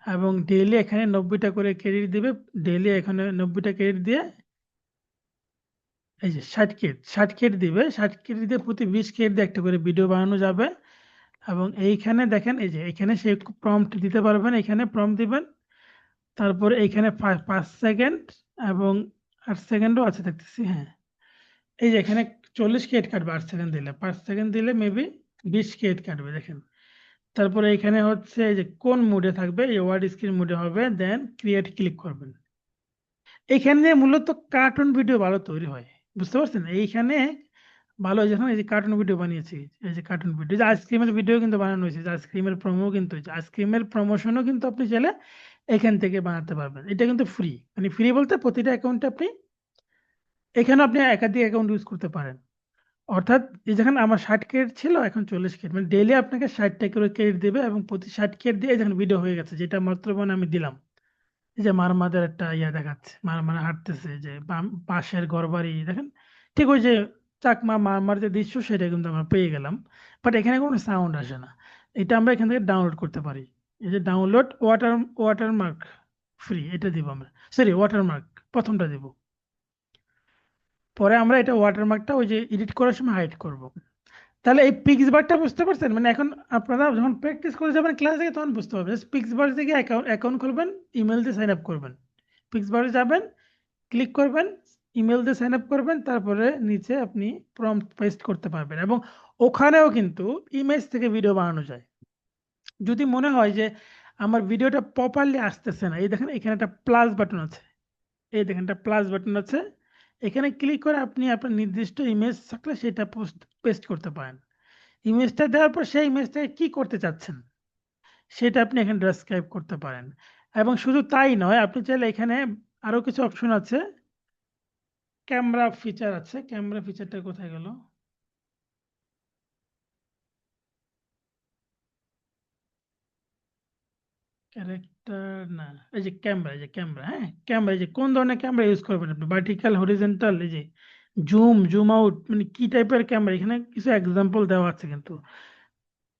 এবং ডেইলি এখানে 90টা করে ক্রেডিট দিবে। ডেইলি এখানে 90টা ক্রেডিট দিয়ে এই যে 60 ক্রেডিট দিবে। 60 ক্রেডিট দিয়ে প্রতি 20 ক্রেডিট দিয়ে একটা করে ভিডিও বানানো যাবে। এবং এইখানে দেখেন, এই যে এখানে সে প্রম্পট দিতে পারবেন, এখানে প্রম্পট দিবেন। তারপরে এইখানে 5 সেকেন্ড এবং 8 সেকেন্ডও আছে দেখতেছি, হ্যাঁ। এই যে এখানে 40 ক্রেডিট কাটবে 8 সেকেন্ড দিলে, 5 সেকেন্ড দিলে মেবি 20 ক্রেডিট কাটবে, দেখেন। তারপরে এখানে হচ্ছে এই যে কোন মুডে থাকবে, এই ওয়ার্ড স্ক্রিন মুডে হবে, দেন ক্রিয়েট ক্লিক করবেন। এখানে মূলত কার্টুন ভিডিও ভালো তৈরি হয়, বুঝতে পারছেন? এইখানে ভালো, যখন এই যে কার্টুন ভিডিও বানিয়েছি, এই যে কার্টুন ভিডিও, যে আইসক্রিমের ভিডিও কিন্তু বানানো হয়েছে, যে আইসক্রিমের প্রোমো কিন্তু হয়েছে, আইসক্রিমের প্রমোশনও কিন্তু আপনি চাইলে এখান থেকে বানাতে পারবেন। এটা কিন্তু ফ্রি, মানে ফ্রি বলতে প্রতিটা অ্যাকাউন্টে আপনি, এখানে আপনি একাধিক অ্যাকাউন্ট ইউজ করতে পারেন। অর্থাৎ এই যেখানে আমার 60 ক্রেডিট ছিল, এখন 40 ক্রেডিট, মানে ডেইলি আপনাকে 60টা করে ক্রেডিট দেবে এবং প্রতি 60 ক্রেডিট দিয়ে যখন ভিডিও হয়ে গেছে, যেটা মাত্র মানে আমি দিলাম, এই যে মারমাদের একটা ইয়া দেখাচ্ছে, মারমার হাঁটতেছে, যে পাশের ঘর বাড়ি দেখেন, ঠিক ওই যে চাকমা মারমার যে দৃশ্য, সেটা কিন্তু আমরা পেয়ে গেলাম। বাট এখানে কোনো সাউন্ড আসে না। এটা আমরা এখান থেকে ডাউনলোড করতে পারি। এই যে ডাউনলোড ওয়াটারমার্ক ফ্রি, এটা দিব আমরা। সরি, ওয়াটারমার্ক প্রথমটা দিব, পরে আমরা এটা ওয়াটারমার্কটা ওই যে এডিট করার সময় হাইড করব। তাহলে এই পিক্স বারটা বুঝতে পারছেন? মানে এখন আপনারা যখন প্র্যাকটিস করে যাবেন ক্লাস থেকে, তখন বুঝতে পারবেন। পিক্স বার থেকে অ্যাকাউন্ট খুলবেন, ইমেল দিয়ে সাইন আপ করবেন, পিক্স বারে যাবেন, ক্লিক করবেন, ইমেল দিয়ে সাইন আপ করবেন, তারপরে নিচে আপনি প্রম্পট পেস্ট করতে পারবেন। এবং ওখানেও কিন্তু ইমেজ থেকে ভিডিও বানানো যায়। যদি মনে হয় যে আমার ভিডিওটা প্রপারলি আসতেছে না, এই দেখেন এখানে একটা প্লাস বাটন আছে, এই দেখেন একটা প্লাস বাটন আছে, এখানে ক্লিক করে আপনি আপনার নির্দিষ্ট ইমেজ থাকলে সেটা পেস্ট করতে পারেন। ইমেজটা দেওয়ার পর সেই ইমেজটাকে কি করতে চাচ্ছেন সেটা আপনি এখানে ডেসক্রাইব করতে পারেন। এবং শুধু তাই নয়, আপনি চাইলে এখানে আরো কিছু অপশন আছে, ক্যামেরা ফিচার আছে। ক্যামেরা ফিচারটা কোথায় গেল? ক্যারেক্টার না, এই যে ক্যামেরা, এই যে ক্যামেরা, হ্যাঁ ক্যামেরা, এই যে কোন ধরনের ক্যামেরা ইউজ করবেন আপনি, ভার্টিক্যাল, হরিজেন্টাল, এই যে জুম আউট, মানে কি টাইপের ক্যামেরা, এখানে কিছু এক্সাম্পল দেওয়া আছে কিন্তু।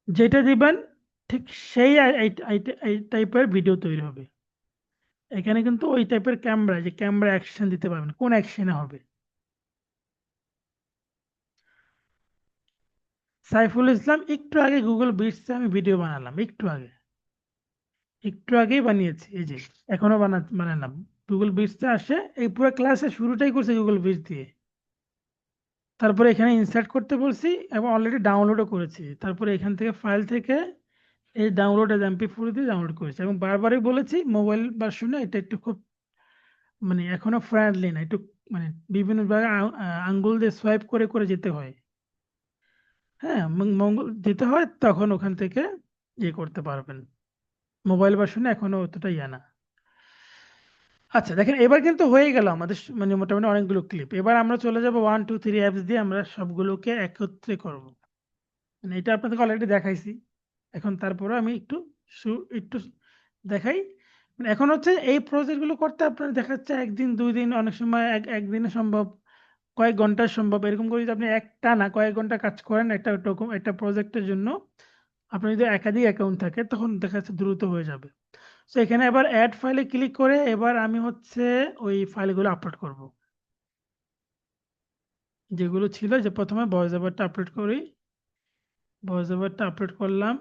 যেটা দিবেন ঠিক সেই এই টাইপের ভিডিও তৈরি হবে। এখানে কিন্তু ওই টাইপের ক্যামেরা, যে ক্যামেরা অ্যাকশন দিতে পারবেন, কোন অ্যাকশনে হবে। সাইফুল ইসলাম একটু আগে গুগল বিটসে আমি ভিডিও বানালাম, একটু আগেই বানিয়েছি, এই যে এখনো বানালাম। গুগল বিটসে আসে, এই পুরো ক্লাসের শুরুটাই করছে গুগল বিটস দিয়ে। তারপরে এখানে ইনসার্ট করতে বলছি এবং অলরেডি ডাউনলোডও করেছি। তারপরে এখান থেকে ফাইল থেকে এই ডাউনলোড এজ MP4 দিয়ে ডাউনলোড করেছি এবং বারবারই বলেছি মোবাইল ভার্সনে এটা একটু খুব মানে এখনো ফ্রেন্ডলি না, একটু মানে বিভিন্ন জায়গায় আঙ্গুল দিয়ে সোয়াইপ করে করে যেতে হয়। হ্যাঁ, মঙ্গল যেতে হয়, তখন ওখান থেকে ইয়ে করতে পারবেন। মোবাইল ভার্সনে এখনো অতটা ইয়ে না। আচ্ছা দেখেন, এবার কিন্তু হয়ে গেল আমাদের মানে মোটামুটি অনেকগুলো ক্লিপ। এবার আমরা চলে যাব 1 2 3 অ্যাপস দিয়ে আমরা সবগুলোকে একত্রে করব। মানে এটা আপনাদেরকে অলরেডি দেখাইছি। এখন তারপরে আমি একটু দেখাই। মানে এখন হচ্ছে এই প্রজেক্ট গুলো করতে আপনার দেখা যাচ্ছে একদিন 2 দিন, অনেক সময় একদিনে সম্ভব, কয়েক ঘন্টা সম্ভব। এরকম করে যদি আপনি একটা না কয়েক ঘন্টা কাজ করেন একটা প্রজেক্টের জন্য, আপনার যদি একাধিক অ্যাকাউন্ট থাকে তখন দেখা যাচ্ছে দ্রুত হয়ে যাবে। তো এখানে এবার অ্যাড ফাইলে ক্লিক করে এবার আমি হচ্ছে ওই ফাইলগুলো আপলোড করব, যেগুলো ছিল। যে প্রথমে ভয়েস ওভারটা আপলোড করি, ভয়েস ওভারটা আপলোড করলাম।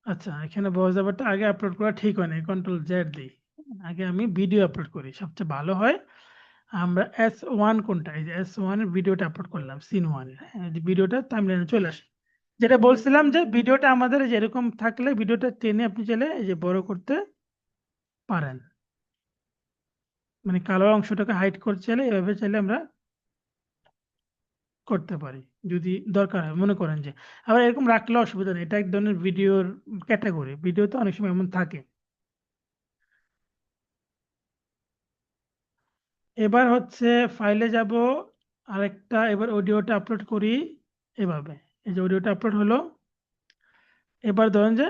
আচ্ছা, এখানে ভয়েস ওভারটা আগে আপলোড করা ঠিক হয় না, Ctrl Z দিই। আগে আমি ভিডিও আপলোড করি, সবচেয়ে ভালো হয়। আমরা S1 কোনটা, এই যে S1 এর ভিডিওটা আপলোড করলাম, সিন 1 এর, হ্যাঁ, যে ভিডিওটা টাইমলাইনে চলে আসে। যেটা বলছিলাম যে ভিডিওটা আমাদের যেরকম থাকলে ভিডিওটা টেনে আপনি চাইলে এই যে বড় করতে পারেন, মানে কালো অংশটাকে হাইড করতে চাইলে এভাবে চাইলে আমরা করতে পারি, যদি দরকার হয় মনে করেন যে। আবার এরকম রাখলে অসুবিধা নেই, এটা এক ধরনের ভিডিওর ক্যাটাগরি, ভিডিও তো অনেক সময় এমন থাকে। এবার হচ্ছে ফাইলে যাব, আরেকটা এবার অডিওটা আপলোড করি এভাবে। এই যে অডিওটা আপলোড হলো। এবার ধরেন যে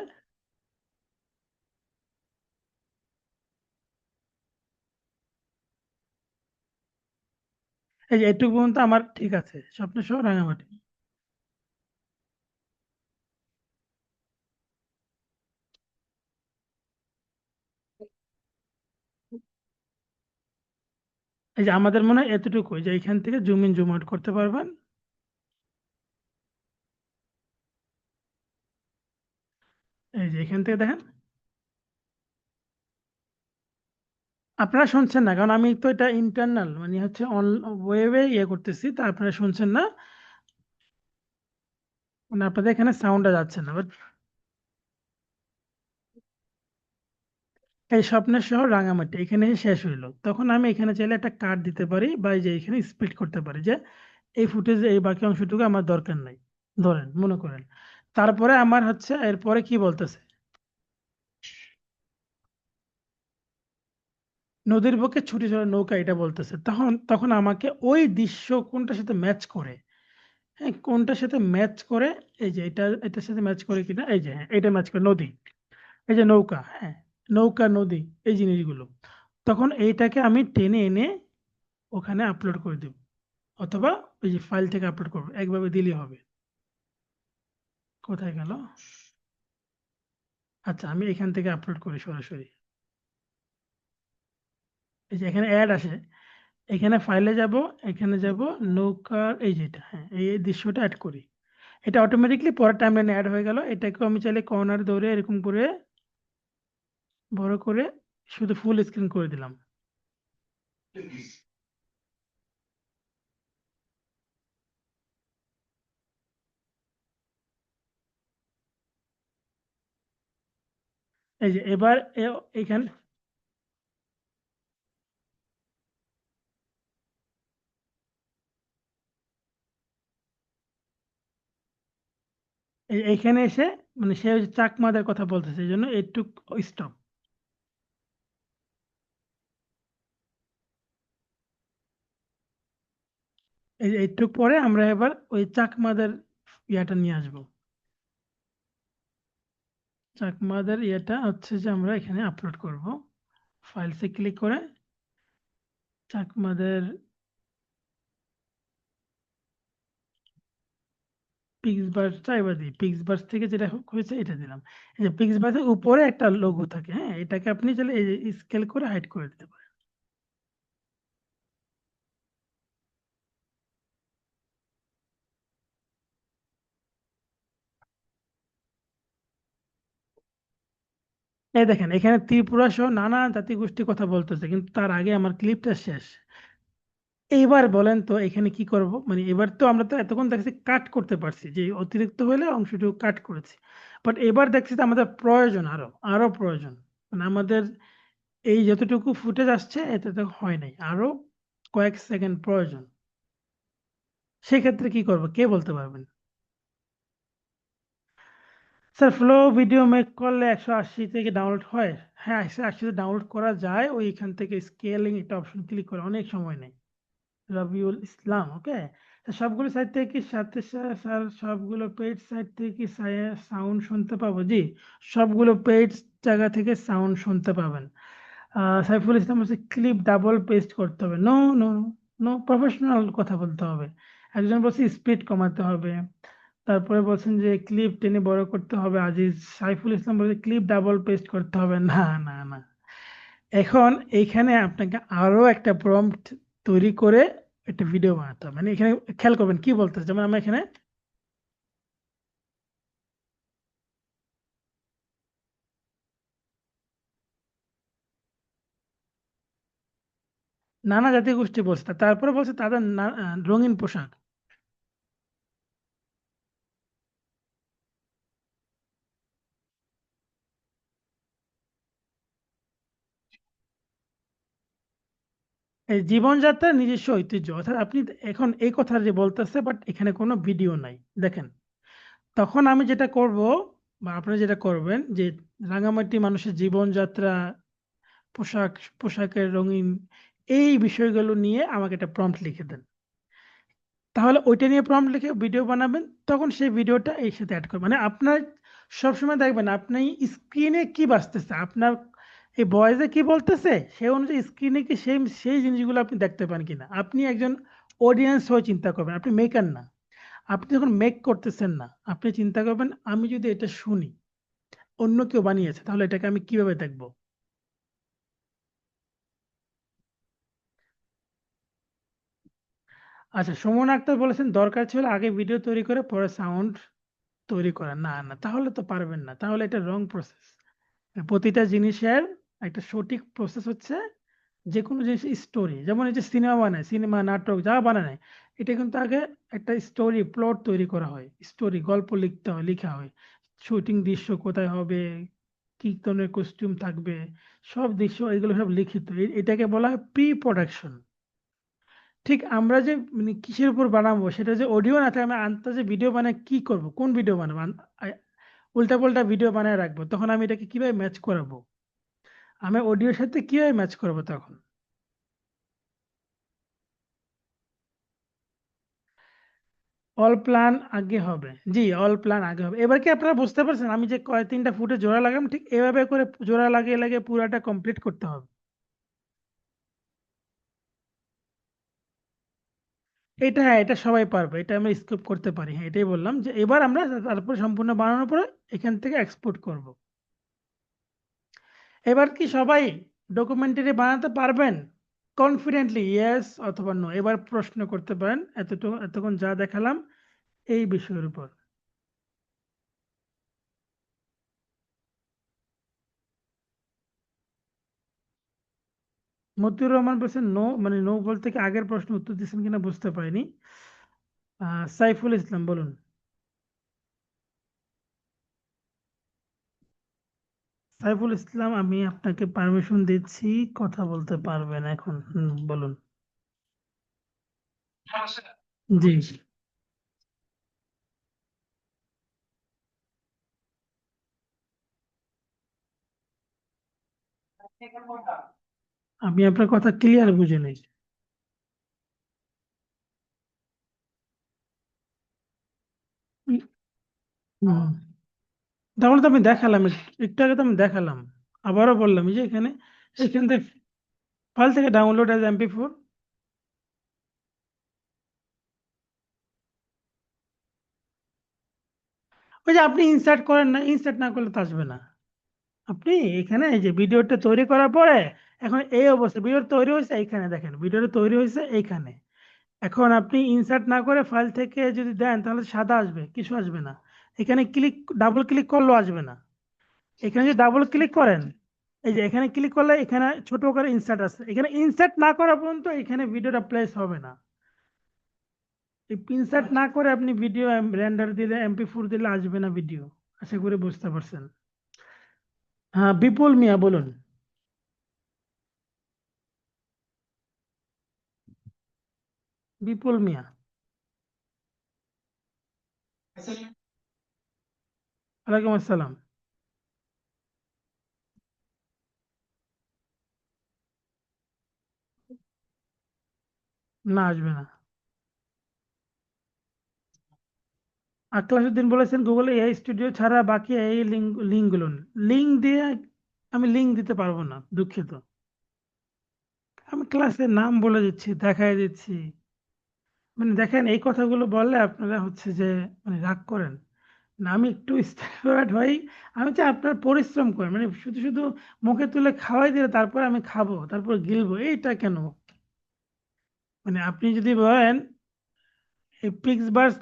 এই যে এটুকু পর্যন্ত আমার ঠিক আছে, স্বপ্ন সহ রাঙামাটি। এই যে আমাদের মনে হয় এতটুকু, যে এখান থেকে জুম ইন জুম আউট করতে পারবেন। এই যে এখান থেকে দেখেন, আপনারা শুনছেন না কারণ আমি তো এটা ইন্টারনাল মানে হচ্ছে অন ওয়েবে ইয়ে করতেছি, তা আপনারা শুনছেন না, মানে আপনাদের এখানে সাউন্ডটা যাচ্ছে না। বাট এই স্বপ্নের শহর রাঙামাটি এখানে এসে শেষ হইলো, তখন আমি এখানে চাইলে একটা কাট দিতে পারি বা এই যে এখানে স্প্লিট করতে পারি, যে এই ফুটেজ এই বাকি অংশটুকু আমার দরকার নাই, ধরেন মনে করেন। তারপরে আমার হচ্ছে এরপরে কি বলতেছে, নদীর বুকে ছুটি চলা নৌকা এটা বলতেছে। তখন তখন আমাকে ওই দৃশ্য কোনটার সাথে ম্যাচ করে, হ্যাঁ কোনটার সাথে ম্যাচ করে, এই যে এটার সাথে ম্যাচ করে কিনা, এই যে হ্যাঁ এটা ম্যাচ করে, নদী, এই যে নৌকা, হ্যাঁ নৌকা নদী, এই জিনিসগুলো। তখন এইটাকে আমি টেনে এনে ওখানে আপলোড করে দেব, অথবা ওই যে ফাইল থেকে আপলোড করবো, একভাবে দিলেই হবে। কোথায় গেল? আচ্ছা, আমি এখান থেকে আপলোড করি সরাসরি। এই যে এখানে অ্যাড আসে, এখানে ফাইলে যাব, এখানে যাব, নৌকার এই যেটা, হ্যাঁ এই দৃশ্যটা অ্যাড করি। এটা অটোমেটিকলি পরের টাইমলাইনে অ্যাড হয়ে গেল। এটাকেও আমি চাইলে কর্নার ধরে এরকম করে বড় করে শুধু ফুল স্ক্রিন করে দিলাম। এই যে এবার এখানে এইখানে এসে, মানে সে ওই যে চাকমাদের কথা বলতেছে, এই জন্য একটু স্টপ। এই যে একটু পরে আমরা এবার ওই চাকমাদের ইয়াটা নিয়ে আসবো। চাকমাদের ইয়েটা হচ্ছে যে আমরা এখানে আপলোড করব, ফাইলসে ক্লিক করে চাকমাদের পিক্সবার্সটা এবার দিই। পিক্সবার্স থেকে যেটা হয়েছে এটা দিলাম। এই যে পিক্সবার্সের উপরে একটা লোগো থাকে, হ্যাঁ এটাকে আপনি চাইলে এই যে স্কেল করে হাইড করে দিতে পারেন। এই দেখেন এখানে ত্রিপুরা সহ নানা জাতিগোষ্ঠীর কথা বলতেছে, কিন্তু তার আগে আমার ক্লিপটা শেষ। এইবার বলেন তো এখানে কি করব, মানে এবার তো আমরা তো এতক্ষণ দেখছি কাট করতে পারছি, যে অতিরিক্ত হলে অংশটুকু কাট করেছি। বাট এবার দেখছি যে আমাদের প্রয়োজন, আরো আরো প্রয়োজন, মানে আমাদের এই যতটুকু ফুটেজ আসছে এতে তো হয় নাই, আরো কয়েক সেকেন্ড প্রয়োজন। সেক্ষেত্রে কি করব কে বলতে পারবেন? স্যার ফ্লো ভিডিও মেক করলে 180 থেকে ডাউনলোড হয়? হ্যাঁ 180 ডাউনলোড করা যায়, ওইখান থেকে স্কেলিং একটা অপশন ক্লিক করে, অনেক সময় নেই। রবিউল ইসলাম, ওকে। সবগুলো সাইট থেকে কি সাথে স্যার সবগুলো পেইড সাইট থেকে কি সাউন্ড শুনতে পাবো? জি, সবগুলো পেইড জায়গা থেকে সাউন্ড শুনতে পাবেন। সাইফুল ইসলাম হচ্ছে ক্লিপ ডাবল পেস্ট করতে হবে, নো নো নো, প্রফেশনাল কথা বলতে হবে। একজন বলছে স্পিড কমাতে হবে, তারপরে বলছেন যে ক্লিপ টেনে বড় করতে হবে আজিজ, সাইফুল ইসলাম বলছে ক্লিপ ডাবল পেস্ট করতে হবে, না না না। এখন এইখানে আপনাকে আরো একটা প্রম্পট তৈরি করে একটা ভিডিও বানাতে হবে। মানে এখানে খেয়াল করবেন কি বলতেছে, যেমন আমরা এখানে নানা জাতীয় গোষ্ঠী বলছে, তারপরে বলছে তাদের রঙিন পোশাক। এই জীবনযাত্রার নিজস্ব ঐতিহ্য, অর্থাৎ আপনি এখন এই কথা যে বলতেছে, বাট এখানে কোনো ভিডিও নাই দেখেন। তখন আমি যেটা করব, বা আপনারা যেটা করবেন, যে রাঙামাটি মানুষের জীবনযাত্রা, পোশাক, পোশাকের রঙিন, এই বিষয়গুলো নিয়ে আমাকে একটা প্রম্পট লিখে দেন। তাহলে ওইটা নিয়ে প্রম্পট লিখে ভিডিও বানাবেন, তখন সেই ভিডিওটা এই সাথে অ্যাড করবেন। মানে আপনার সবসময় দেখবেন আপনি স্ক্রিনে কি বাজতেছে, আপনার এই ভয়েসে কি বলতেছে, সেই অনুযায়ী স্ক্রিনে কি সেই সেই জিনিসগুলো আপনি দেখতে পান কিনা। আপনি একজন অডিয়েন্স হয়ে চিন্তা করবেন, আপনি মেকার না। আপনি যখন মেক করতেছেন না, আপনি চিন্তা করবেন আমি যদি এটা শুনি অন্য কেউ বানিয়েছে, তাহলে এটাকে আমি কিভাবে দেখবো। আচ্ছা, সুমন আক্তার বলেছেন দরকার ছিল আগে ভিডিও তৈরি করে পরে সাউন্ড তৈরি করা, না না, তাহলে তো পারবেন না, তাহলে এটা রং প্রসেস। প্রতিটা জিনিসের একটা সঠিক প্রসেস হচ্ছে, যে কোনো জিনিস স্টোরি, যেমন এই যে সিনেমা বানায়, সিনেমা নাটক যা বানায়, এটা কিন্তু আগে একটা স্টোরি প্লট তৈরি করা হয়, স্টোরি গল্প লিখতে হয়, লেখা হয়, শুটিং দৃশ্য কোথায় হবে, কি ধরনের কস্টিউম থাকবে, সব দৃশ্য এগুলো সব লিখিত, এটাকে বলা হয় প্রি প্রোডাকশন। ঠিক আমরা যে মানে কিসের উপর বানাবো, সেটা যে অডিও না থাকে, আমি আন্তাজে ভিডিও বানায় কি করব, কোন ভিডিও বানাবো, উল্টা পাল্টা ভিডিও বানায় রাখবো, তখন আমি এটাকে কিভাবে ম্যাচ করাবো, আমি অডিওর সাথে কিভাবে ম্যাচ করবো তখন। অল প্ল্যান আগে হবে, জি, অল প্ল্যান আগে হবে। এবার কি আপনারা বুঝতে পারছেন আমি যে কয় তিনটা ফুটে জোড়া লাগাম, ঠিক এভাবে করে জোড়া লাগিয়ে লাগিয়ে পুরাটা কমপ্লিট করতে হবে। এটা, হ্যাঁ, এটা সবাই পারবে, এটা আমরা স্কিপ করতে পারি, হ্যাঁ, এটাই বললাম যে এবার আমরা তারপর সম্পূর্ণ বানানোর পরে এখান থেকে এক্সপোর্ট করব। এবার কি সবাই ডকুমেন্টারি বানাতে পারবেন কনফিডেন্টলি, ইয়েস অথবা নো? এবার প্রশ্ন করতে পারেন এতটুকু, এতক্ষণ যা দেখালাম এই বিষয়ের উপর। মতিউর রহমান বলছেন নো, মানে নো বলতে কি আগের প্রশ্ন উত্তর দিচ্ছেন কিনা বুঝতে পারিনি। সাইফুল ইসলাম বলুন। সাইফুল ইসলাম, আমি আপনাকে পারমিশন দিচ্ছি, কথা বলতে পারবেন এখন, বলুন। জি, আমি আপনার কথা ক্লিয়ার বুঝে নেই। হুম, তাহলে তো আমি দেখালাম, একটু আগে তো আমি দেখালাম, আবারও বললাম এই যে এখানে, এখান থেকে ফাইল থেকে ডাউনলোড অ্যাজ MP4। ওই যে আপনি ইনসার্ট করেন না, ইনসার্ট না করলে তো আসবে না। আপনি এখানে এই যে ভিডিওটা তৈরি করার পরে, এখন এই অবস্থা ভিডিও তৈরি হয়েছে এইখানে, দেখেন ভিডিওটা তৈরি হয়েছে এইখানে। এখন আপনি ইনসার্ট না করে ফাইল থেকে যদি দেন, তাহলে সাদা আসবে, কিছু আসবে না। এখানে ক্লিক, ডাবল ক্লিক করলেও আসবে না। এখানে যদি ডাবল ক্লিক করেন, এই যে এখানে ক্লিক করলে এখানে ছোট করে ইনসার্ট আছে, এখানে ইনসার্ট না করা পর্যন্ত এখানে ভিডিওটা প্লেস হবে না। এই ইনসার্ট না করে আপনি ভিডিও রেন্ডার দিলে, MP4 দিলে আসবে না ভিডিও। আশা করি বুঝতে পারছেন। হ্যাঁ, বিপুল মিয়া বলুন। বিপুল মিয়া, ওয়ালাইকুম আসসালাম। না, আসবে না। আকলাসুদ্দিন বলেছেন গুগলে AI স্টুডিও ছাড়া বাকি এই লিঙ্ক, লিঙ্ক গুলো, লিঙ্ক দিয়ে আমি লিঙ্ক দিতে পারবো না, দুঃখিত। আমি ক্লাসের নাম বলে দিচ্ছি, দেখাই দিচ্ছি। মানে দেখেন, এই কথাগুলো বললে আপনারা হচ্ছে যে মানে রাগ করেন না। আমি একটু স্ট্যান্ডার্ড হই। আমি চাই আপনার পরিশ্রম করেন, মানে শুধু শুধু মুখে তুলে খাওয়াই দিলে তারপর আমি খাবো, তারপর গিলবো, এইটা কেন? মানে আপনি যদি বলেন এই পিক্স বার্স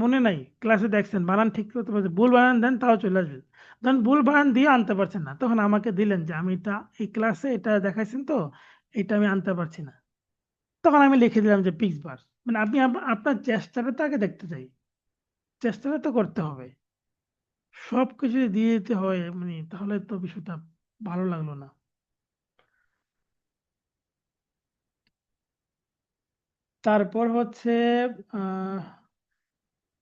মনে নাই, ক্লাসে দেখছেন, বানান ঠিক করতে পারছেন, ভুল বানান দেন তাও চলে আসবে। তখন ভুল বানান দিয়ে আনতে পারছেন না, তখন আমাকে দিলেন যে আমি এটা এই ক্লাসে এটা দেখাইছেন তো, এটা আমি আনতে পারছি না। তখন আমি লিখে দিলাম যে পিক্স বার্স। মানে আপনি আপনার চেষ্টাটা তো আগে দেখতে চাই, চেষ্টাটা তো করতে হবে। সবকিছু দিয়ে দিতে হয়, মানে তাহলে তো বিষয়টা ভালো লাগলো না। তারপর হচ্ছে আহ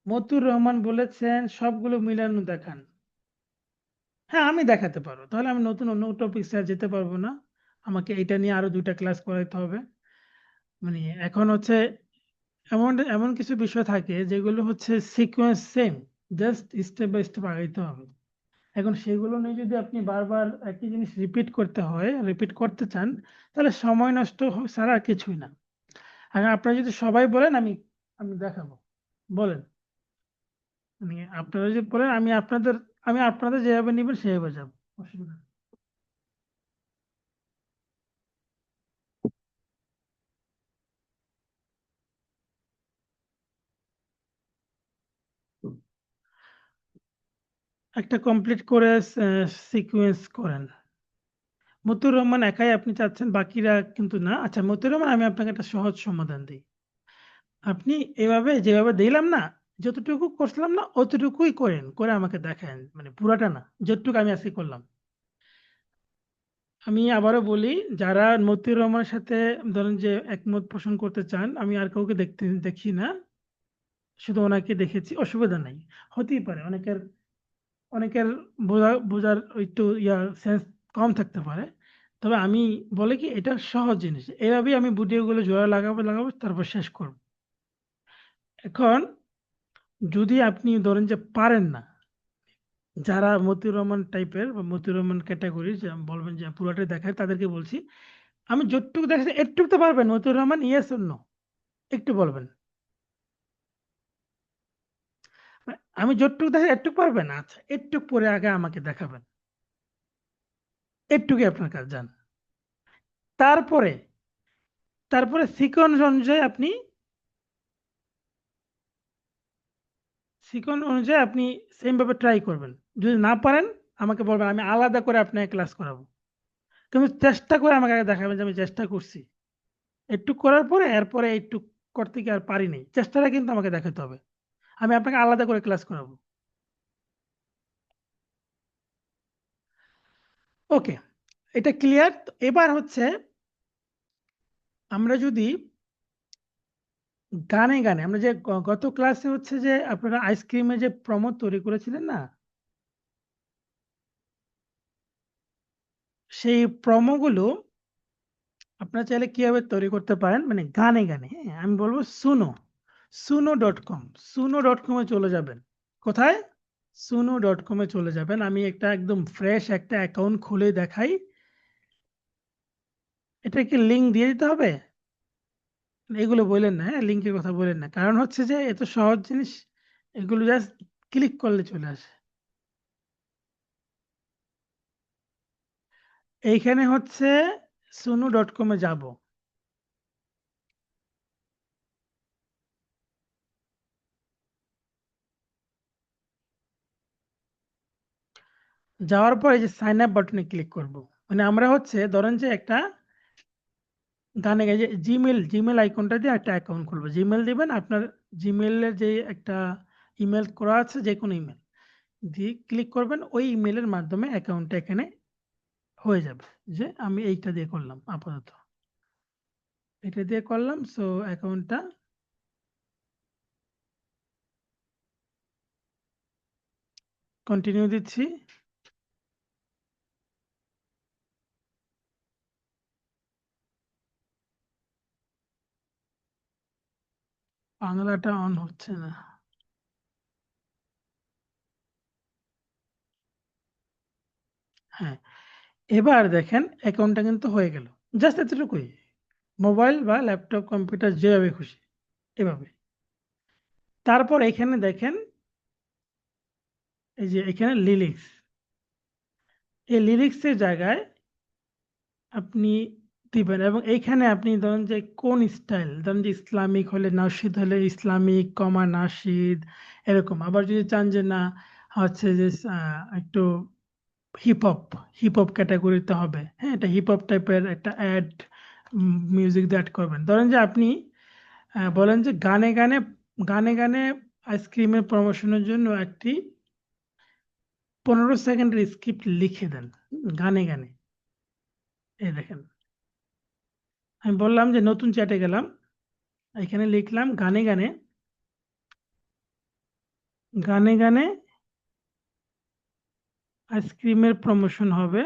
মতুর রহমান বলেছেন সবগুলো মিলানো দেখান। হ্যাঁ, আমি দেখাতে পারবো, তাহলে আমি নতুন অন্য টপিক স্যার যেতে পারবো না। আমাকে এটা নিয়ে আরো 2টা ক্লাস করাইতে হবে। মানে এখন হচ্ছে এমন এমন কিছু বিষয় থাকে যেগুলো হচ্ছে sequence same, just step by step আগাইতে হবে। এখন সেগুলো নিয়ে যদি আপনি বারবার একই জিনিস রিপিট করতে হয়, রিপিট করতে চান, তাহলে সময় নষ্ট ছাড়া আর কিছুই না। আর আপনারা যদি সবাই বলেন, আমি আমি দেখাবো। বলেন, মানে আপনারা যদি বলেন, আমি আপনাদের যেভাবে নিবেন সেভাবে যাবো, অসুবিধা নেই। একটা কমপ্লিট করে সিকুয়েন্স করেন। মতিউর রহমান একাই আপনি চাচ্ছেন, বাকিরা কিন্তু না। আচ্ছা মতিউর রহমান, আমি আপনাকে একটা সহজ সমাধান দিই। আপনি এভাবে যেভাবে দিলাম না, যতটুকু করছিলাম না অতটুকুই করেন, করে আমাকে দেখেন, মানে পুরাটা না, যতটুকু আমি আজকে করলাম। আমি আবারও বলি, যারা মতিউর রহমানের সাথে ধরেন যে একমত পোষণ করতে চান, আমি আর কাউকে দেখি না, শুধু ওনাকে দেখেছি, অসুবিধা নাই। হতেই পারে অনেকের অনেকের বোঝার একটু সেন্স কম থাকতে পারে। তবে আমি বলে কি, এটা সহজ জিনিস, এভাবেই আমি ভিডিওগুলো জোড়া লাগাবো লাগাবো, তারপর শেষ করব। এখন যদি আপনি ধরেন যে পারেন না, যারা মতিউর রহমান টাইপের বা মতিউর রহমান ক্যাটাগরি, বলবেন যে পুরোটাই দেখায়, তাদেরকে বলছি, আমি যতটুকু দেখেছি একটু তো পারবেন মতিউর রহমান, ইয়েস অন্য একটু বলবেন। মানে আমি যতটুকু দেখে একটু পারবেন, আচ্ছা একটু পরে আগে আমাকে দেখাবেন, একটুকুই আপনার কাজ যান। তারপরে তারপরে সিকোয়েন্স অনুযায়ী আপনি সিকোয়েন্স অনুযায়ী আপনি সেম ভাবে ট্রাই করবেন। যদি না পারেন আমাকে বলবেন, আমি আলাদা করে আপনাকে ক্লাস করাবো। কিন্তু চেষ্টা করে আমাকে আগে দেখাবেন যে আমি চেষ্টা করছি। একটু করার পরে এরপরে একটু করতে গিয়ে আর পারি নাই, চেষ্টাটা কিন্তু আমাকে দেখাতে হবে। আমি আপনাকে আলাদা করে ক্লাস করাবো। ওকে, এটা ক্লিয়ার। এবার হচ্ছে আমরা যদি গানে গানে, আমরা যে গত ক্লাসে হচ্ছে যে আপনারা আইসক্রিমের যে প্রমোদ তৈরি করেছিলেন না, সেই প্রোমোগুলো আপনারা চাইলে কিভাবে তৈরি করতে পারেন, মানে গানে গানে। হ্যাঁ, আমি বলবো suno.com, suno.com-এ চলে যাবেন। কোথায়? suno.com-এ চলে যাবেন। আমি একটা একদম ফ্রেশ একটা অ্যাকাউন্ট খুলে দেখাই। এটা কি লিঙ্ক দিয়ে দিতে হবে? এগুলো বললেন না, হ্যাঁ লিঙ্কের কথা বললেন না, কারণ হচ্ছে যে এত সহজ জিনিস, এগুলো জাস্ট ক্লিক করলে চলে আসে। এইখানে হচ্ছে suno.com-এ যাব। যাওয়ার পর এই যে সাইন আপ বাটনে ক্লিক করব। মানে আমরা হচ্ছে ধরেন যে একটা গানে যে জিমেল আইকনটা দিয়ে একটা অ্যাকাউন্ট খুলবো, জিমেল দিবেন, আপনার জিমেলের যে একটা ইমেল করা আছে, যে কোনো ইমেল দিয়ে ক্লিক করবেন, ওই ইমেলের মাধ্যমে অ্যাকাউন্টটা এখানে হয়ে যাবে। যে আমি এইটা দিয়ে করলাম, আপাতত এটা দিয়ে করলাম, সো অ্যাকাউন্টটা কন্টিনিউ দিচ্ছি। বাংলাটা অন হচ্ছে না। হ্যাঁ, এবার দেখেন অ্যাকাউন্টটা কিন্তু হয়ে গেল, জাস্ট এতটুকুই। মোবাইল বা ল্যাপটপ কম্পিউটার যেভাবে খুশি এভাবে। তারপর এখানে দেখেন এই যে এখানে লিরিক্স, এই লিরিক্সের জায়গায় আপনি দিবেন, এবং এইখানে আপনি ধরেন যে কোন স্টাইল, ধরেন যে ইসলামিক হলে নাশিদ হলে ইসলামিক কমা নাশিদ এরকম। আবার যদি চান যে না হচ্ছে যে একটু হিপ হপ, হিপ হপ ক্যাটাগরিতে হবে, হ্যাঁ এটা হিপ হপ টাইপের একটা অ্যাড মিউজিক দিয়ে অ্যাড করবেন। ধরেন যে আপনি বলেন যে গানে গানে গানে গানে আইসক্রিমের প্রমোশনের জন্য একটি 15 সেকেন্ডের স্ক্রিপ্ট লিখে দেন গানে গানে। এই দেখেন আমি বললাম যে নতুন চ্যাটে গেলাম, এখানে লিখলাম গানে গানে, গানে গানে আইসক্রিমের প্রমোশন হবে,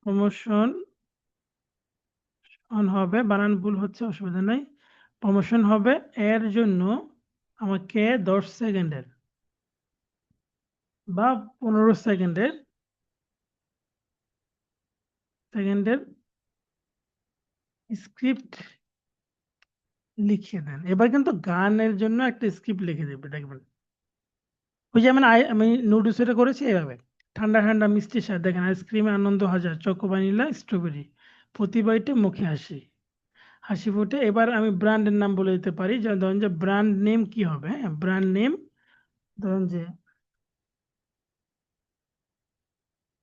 প্রমোশন অন হবে, বানান ভুল হচ্ছে অসুবিধা নাই, প্রমোশন হবে এর জন্য আমাকে 10 সেকেন্ডের বা 15 সেকেন্ডের সেকেন্ডের স্ক্রিপ্ট লিখে দেন। এবার কিন্তু গানের জন্য একটা স্ক্রিপ্ট লিখে দেবে, দেখবেন ওই যে আমি নুডলস করেছি এভাবে। ঠান্ডা ঠান্ডা মিষ্টি স্বাদ, দেখেন আইসক্রিমে আনন্দ হাজার, চকো ভ্যানিলা স্ট্রবেরি, প্রতি বাইটে মুখে হাসি, হাসি ফুটে। এবার আমি ব্র্যান্ডের নাম বলে দিতে পারি, যে ধরেন যে ব্র্যান্ড নেম কি হবে, হ্যাঁ ব্র্যান্ড নেম ধরেন যে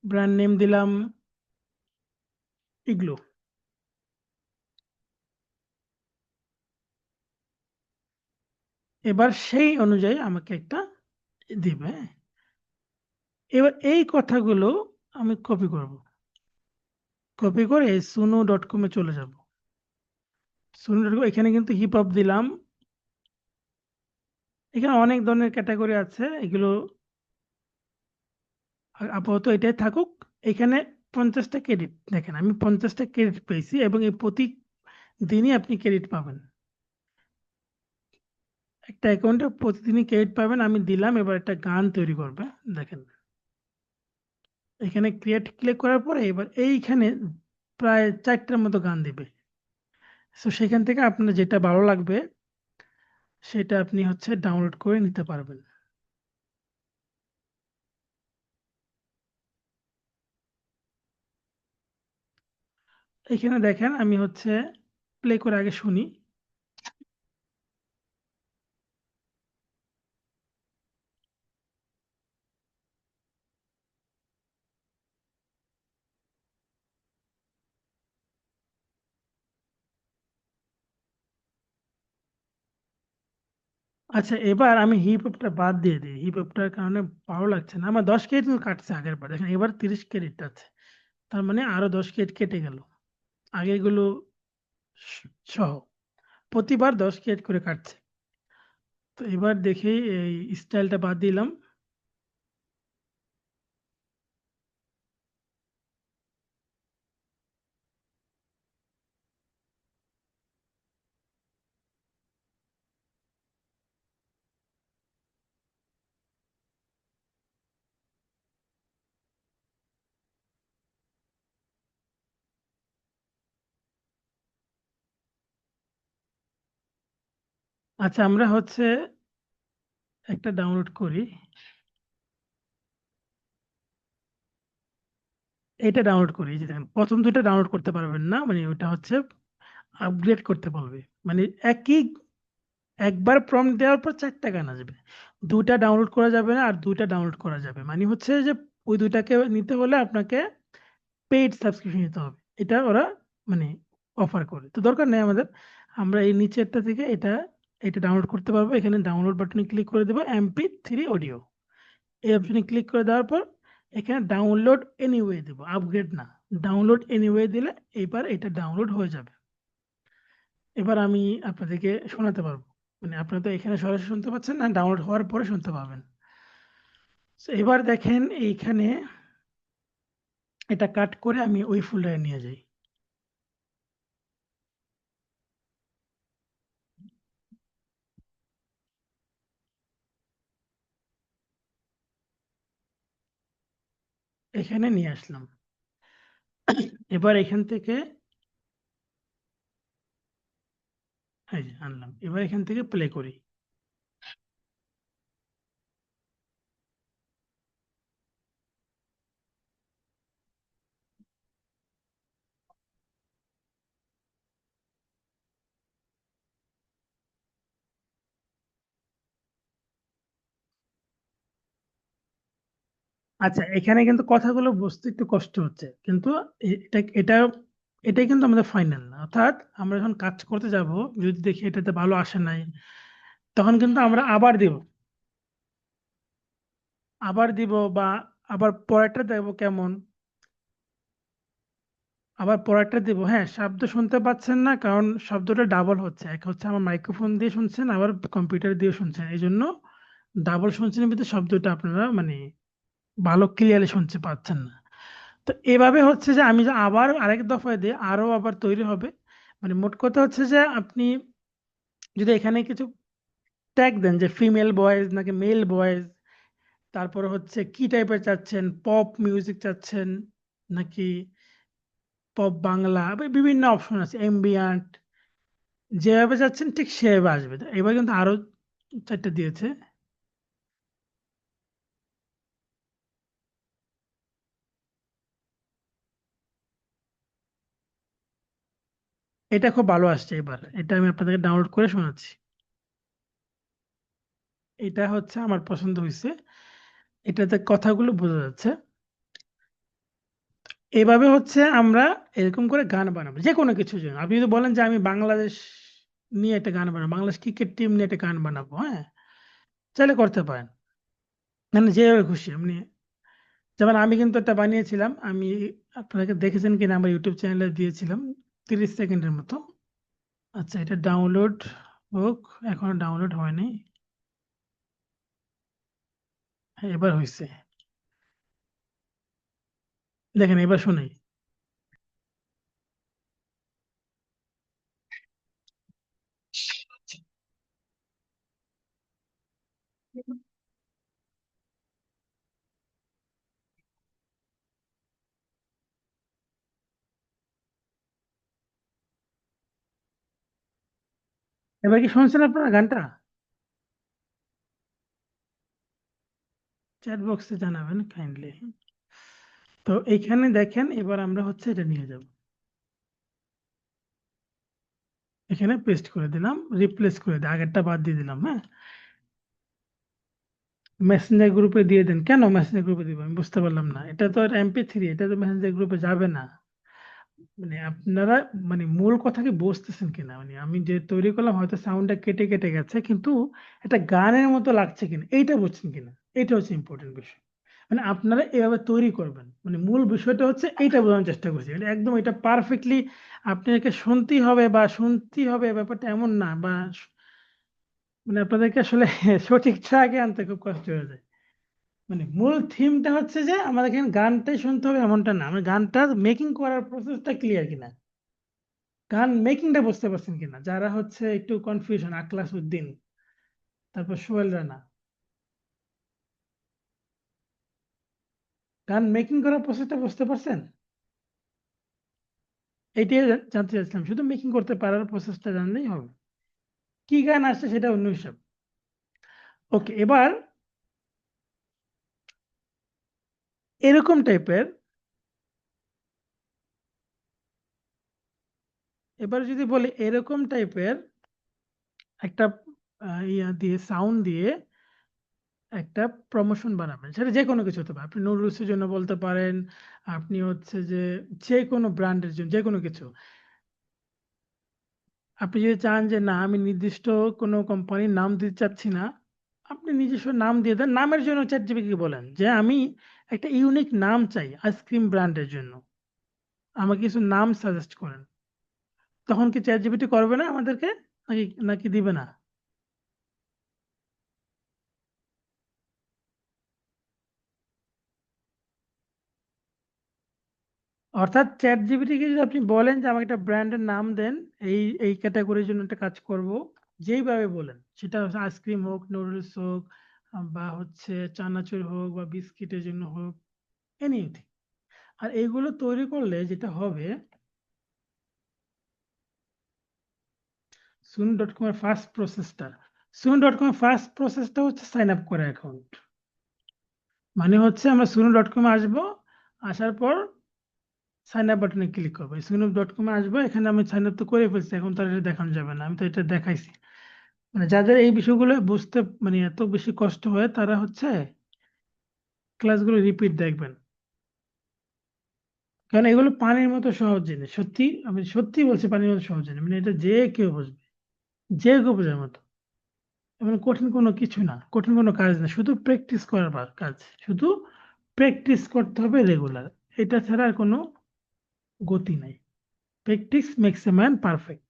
ব্র্যান্ড নেম দিলাম ইগলো। এবার সেই অনুযায়ী আমাকে একটা দিবে, হ্যাঁ? এবার এই কথাগুলো আমি কপি করব, কপি করে suno.com চলে যাব। suno.com এখানে কিন্তু হিপ হপ দিলাম, এখানে অনেক ধরনের ক্যাটাগরি আছে, এগুলো আপাতত এটাই থাকুক। এখানে 50টা ক্রেডিট, দেখেন আমি 50টা ক্রেডিট পেয়েছি, এবং এই প্রতি দিনই আপনি ক্রেডিট পাবেন, একটা অ্যাকাউন্টে প্রতিদিনই ক্রেডিট পাবেন। আমি দিলাম, এবার একটা গান তৈরি করবে, দেখেন এখানে ক্রিয়েট ক্লিক করার পরে এবার এইখানে প্রায় 4টার মতো গান দিবে। সো সেখান থেকে আপনার যেটা ভালো লাগবে সেটা আপনি হচ্ছে ডাউনলোড করে নিতে পারবেন। এখানে দেখেন আমি হচ্ছে প্লে করে আগে শুনি। আচ্ছা এবার আমি হিপ হপটা বাদ দিয়ে দিই, হিপ হপটার কারণে ভালো লাগছে না আমার। 10 ক্রেডিট কাটছে আগের বার, দেখেন এবার 30 ক্রেডিট আছে, তার মানে আরো 10 ক্রেডিট কেটে গেল আগেগুলো সহ, প্রতিবার 10 ক্রেডিট করে কাটছে। তো এবার দেখি এই স্টাইলটা বাদ দিলাম। আচ্ছা আমরা হচ্ছে একটা ডাউনলোড করি, এটা ডাউনলোড করি। এই যে দেখেন প্রথম দুইটা ডাউনলোড করতে পারবেন না, মানে ওটা হচ্ছে আপগ্রেড করতে বলবে, মানে একই একবার প্রম্পট দেওয়ার পর 4টা গান আসবে, দুইটা ডাউনলোড করা যাবে না আর দুইটা ডাউনলোড করা যাবে, মানে হচ্ছে যে ওই দুইটাকে নিতে হলে আপনাকে পেইড সাবস্ক্রিপশন নিতে হবে, এটা ওরা মানে অফার করে। তো দরকার নেই আমাদের, আমরা এই নিচেরটা থেকে এটা এটা ডাউনলোড করতে পারবো। এখানে ডাউনলোড বাটনে ক্লিক করে দেবো, MP3 অডিও, এই অপশনে ক্লিক করে দেওয়ার পর এখানে ডাউনলোড এনিওয়ে দেবো, আপগ্রেড না, ডাউনলোড এনিওয়ে দিলে এবার এটা ডাউনলোড হয়ে যাবে। এবার আমি আপনাদেরকে শোনাতে পারবো, মানে আপনারা তো এখানে সরাসরি শুনতে পাচ্ছেন না, ডাউনলোড হওয়ার পরে শুনতে পাবেন। তো এবার দেখেন এইখানে এটা কাট করে আমি ওই ফোল্ডারে নিয়ে যাই। এখানে নিয়ে আসলাম। এবার এখান থেকে এই যে আনলাম, এবার এখান থেকে প্লে করি। আচ্ছা, এখানে কিন্তু কথাগুলো বুঝতে একটু কষ্ট হচ্ছে, কিন্তু এটা এটাই কিন্তু আমাদের ফাইনাল না। অর্থাৎ আমরা যখন কাজ করতে যাব, যদি দেখি এটাতে ভালো আসে নাই, তখন কিন্তু আমরা আবার দিব বা আবার পরেরটা দেখবো কেমন, আবার পরেরটা দিব। হ্যাঁ, শব্দ শুনতে পাচ্ছেন না, কারণ শব্দটা ডাবল হচ্ছে। এক হচ্ছে আমার মাইক্রোফোন দিয়ে শুনছেন, আবার কম্পিউটার দিয়ে শুনছেন, এই জন্য ডাবল শুনছেন, কিন্তু শব্দটা আপনারা মানে ভালো ক্লিয়ারলি শুনতে পাচ্ছেন না। তো এভাবে হচ্ছে যে আমি যে আবার আরেক দফায় দিয়ে আরো আবার তৈরি হবে। মানে মোট কথা হচ্ছে যে আপনি যদি এখানে কিছু ট্যাগ দেন, যে ফিমেল ভয়েস নাকি মেল ভয়েস, তারপরে হচ্ছে কি টাইপের চাচ্ছেন, পপ মিউজিক চাচ্ছেন নাকি পপ বাংলা, বা বিভিন্ন অপশন আছে, এম্বিয়ান্ট, যেভাবে যাচ্ছেন ঠিক সেভাবে আসবে। তো এবার কিন্তু আরো চারটা দিয়েছে। এটা খুব ভালো আসছে। এবার এটা আমি আপনাদেরকে ডাউনলোড করে শোনাচ্ছি। এটা হচ্ছে আমার পছন্দ হয়েছে, এটাতে কথাগুলো বোঝা যাচ্ছে। এভাবে হচ্ছে আমরা এরকম করে গান বানাবো যে কোনো কিছুর জন্য। আপনি যদি বলেন যে আমি বাংলাদেশ নিয়ে একটা গান বানাবো, বাংলাদেশ ক্রিকেট টিম নিয়ে একটা গান বানাবো, হ্যাঁ, চাইলে করতে পারেন, মানে যেভাবে খুশি আপনি। যেমন আমি কিন্তু একটা বানিয়েছিলাম, আমি আপনাকে দেখেছেন কিনা আমার ইউটিউব চ্যানেলে দিয়েছিলাম, 30 সেকেন্ডের মতো। আচ্ছা, এটা ডাউনলোড হোক, এখনো ডাউনলোড হয়নি। হ্যাঁ, এবার হয়েছে। দেখেন, এবার শুনাই। এবার কি শুনছেন আপনারা গানটা? চ্যাট বক্সে জানাবেন কাইন্ডলি। তো এইখানে দেখেন, এবার আমরা হচ্ছে এটা নিয়ে যাব, এখানে পেস্ট করে দিলাম, রিপ্লেস করে দিই, আগেরটা বাদ দিয়ে দিলাম। হ্যাঁ, মেসেঞ্জার গ্রুপে দিয়ে দেন। কেন মেসেঞ্জার গ্রুপে দিব আমি বুঝতে পারলাম না। এটা তো MP3, এটা তো মেসেঞ্জার গ্রুপে যাবে না। মানে আপনারা মানে মূল কথা কি বুঝতেছেন কিনা, মানে আমি যে তৈরি করলাম হয়তো সাউন্ডটা কেটে কেটে গেছে, কিন্তু এটা গানের মতো লাগছে কিনা এইটা বুঝছেন কিনা, এটা হচ্ছে ইম্পর্টেন্ট বিষয়। মানে আপনারা এভাবে তৈরি করবেন, মানে মূল বিষয়টা হচ্ছে এইটা বোঝানোর চেষ্টা করছি। এটা একদম এটা পারফেক্টলি আপনাকে শুনতেই হবে বা শুনতেই হবে ব্যাপারটা এমন না, বা মানে আপনাদেরকে আসলে সঠিক ট্র্যাকে আনতে খুব কষ্ট হয়ে যায়। মানে মূল থিমটা হচ্ছে যে আমাদের এখানে গানটাই শুনতে হবে এমনটা না, আমরা গানটা মেকিং করার প্রসেসটা ক্লিয়ার কিনা, গান মেকিংটা বুঝতে পারছেন কিনা। যারা হচ্ছে একটু কনফিউশন, আকলাস উদ্দিন, তারপর সোহেল রানা, গান মেকিং করার প্রসেসটা বুঝতে পারছেন? এইটাই জানতে চাচ্ছিলাম, শুধু মেকিং করতে পারার প্রসেসটা জানলেই হবে। কি গান আসছে সেটা অন্য হিসাব। ওকে, এরকম টাইপের এবার যদি বলি এরকম টাইপের একটা ইয়া দিয়ে, সাউন্ড দিয়ে একটা প্রমোশন বানাবেন, সেটা যে কোনো কিছু হতে পারে। আপনি নুডলসের জন্য বলতে পারেন, আপনি হচ্ছে যে কোনো ব্র্যান্ডের জন্য যে কোনো কিছু। আপনি যদি চান যে না আমি নির্দিষ্ট কোনো কোম্পানির নাম দিতে চাচ্ছি না, আপনি নিজস্ব নাম দিয়ে দেন। নামের জন্য চ্যাট জিপিটি বলেন যে আমি একটা ইউনিক নাম চাই আইসক্রিম ব্র্যান্ডের জন্য, আমাকে কিছু নাম সাজেস্ট করেন। তখন কি চ্যাট জিপিটি করবে না আমাদেরকে, নাকি নাকি দিবে না? অর্থাৎ চ্যাট জিপিটিকে যদি আপনি বলেন যে আমাকে একটা ব্র্যান্ডের নাম দেন, এই ক্যাটাগরির জন্য একটা কাজ করব, যেইভাবে বলেন, সেটা হচ্ছে আইসক্রিম হোক, নুডলস হোক, বা হচ্ছে চানাচুর হোক, বা বিস্কিটের জন্য হোক, এনিথিং। আর এইগুলো তৈরি করলে যেটা হবে, সুন.কম এর ফার্স্ট প্রসেসটা হচ্ছে সাইন আপ করা অ্যাকাউন্ট। মানে হচ্ছে আমরা সুনো.কমে আসবো, আসার পর সাইন আপ বাটনে ক্লিক করবো, সুনো.কমে আসবো, এখানে আমি সাইন আপ তো করে ফেলছি, এখন তো আর এটা দেখানো যাবে না, আমি তো এটা দেখাইছি। মানে যাদের এই বিষয়গুলো বুঝতে মানে এত বেশি কষ্ট হয়, তারা হচ্ছে ক্লাসগুলো রিপিট দেখবেন, কারণ এগুলো পানির মতো সহজ জিনিস। সত্যি, আমি সত্যি বলছি, পানির মতো সহজ জিনিস, মানে এটা যে কেউ বুঝবে, যে কেউ বোঝার মতো। এমন কঠিন কোনো কিছু না, কঠিন কোনো কাজ না, শুধু প্র্যাকটিস করার কাজ। শুধু প্র্যাকটিস করতে হবে রেগুলার, এটা ছাড়া আর কোনো গতি নাই। Practice makes a man perfect.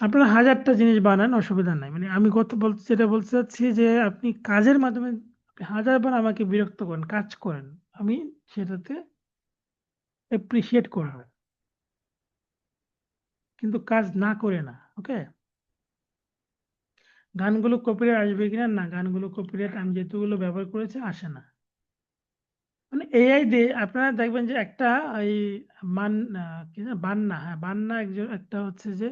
আপনারা হাজারটা জিনিস বানান, অসুবিধা নাই। মানে আমি কত বলতে, যেটা বলতে চাচ্ছি যে আপনি কাজের মাধ্যমে আপনি হাজারবার আমাকে বিরক্ত করেন, কাজ করেন, আমি সেটাতে এপ্রিসিয়েট করব, কিন্তু কাজ না করে না। ওকে, গানগুলো কপিরাইট আসবে কিনা, না, গানগুলো কপিরাইট আমি যেহেতুগুলো ব্যবহার করেছি আসে না। মানে এআই দিয়ে আপনারা দেখবেন যে একটা এই মান কি জানি বান্না, হ্যাঁ বান্না, একজন একটা হচ্ছে যে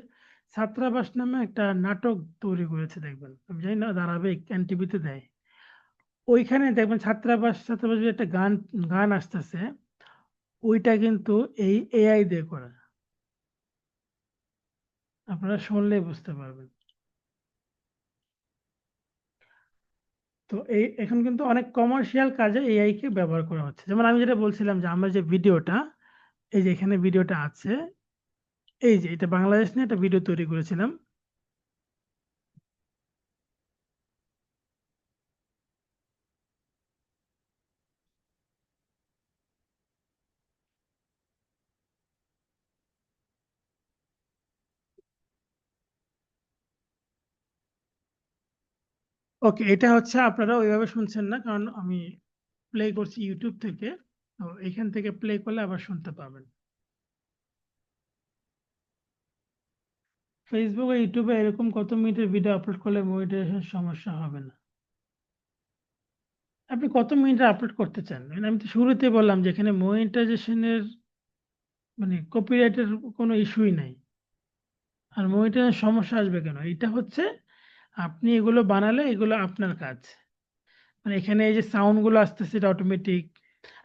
ছাত্রাবাস নামে একটা নাটক তৈরি করেছে, দেখবেন, আমি জানি না, ধারাবাহিক এনটিভিতে দেয়। ওইখানে দেখবেন ছাত্রাবাস একটা গান গান আসতেছে, ওইটা কিন্তু এই এআই দিয়ে করা। আপনারা শুনলেই বুঝতে পারবেন। তো এই এখন কিন্তু অনেক কমার্শিয়াল কাজে এআই কে ব্যবহার করা হচ্ছে। যেমন আমি যেটা বলছিলাম যে আমরা যে ভিডিওটা, এই যে এখানে ভিডিওটা আছে, এই যে এটা বাংলাদেশ নিয়ে একটা ভিডিও তৈরি করেছিলাম। ওকে, এটা হচ্ছে আপনারা ওইভাবে শুনছেন না, কারণ আমি প্লে করছি ইউটিউব থেকে। তো এখান থেকে প্লে করলে আবার শুনতে পাবেন। ফেসবুক আর ইউটিউবে এরকম কত মিনিটের ভিডিও আপলোড করলে মনিটাইজেশন সমস্যা হবে না? আপনি কত মিনিটের আপলোড করতে চান? মানে আমি তো শুরুতে বললাম যে এখানে মনিটাইজেশনের মানে কপিরাইটের কোনো ইস্যুই নাই। আর মনিটাইজেশন সমস্যা আসবে কেন? এটা হচ্ছে আপনি এগুলো বানালে এগুলো আপনার কাজ। মানে এখানে এই যে সাউন্ড গুলো আসতেছে, এটা অটোমেটিক।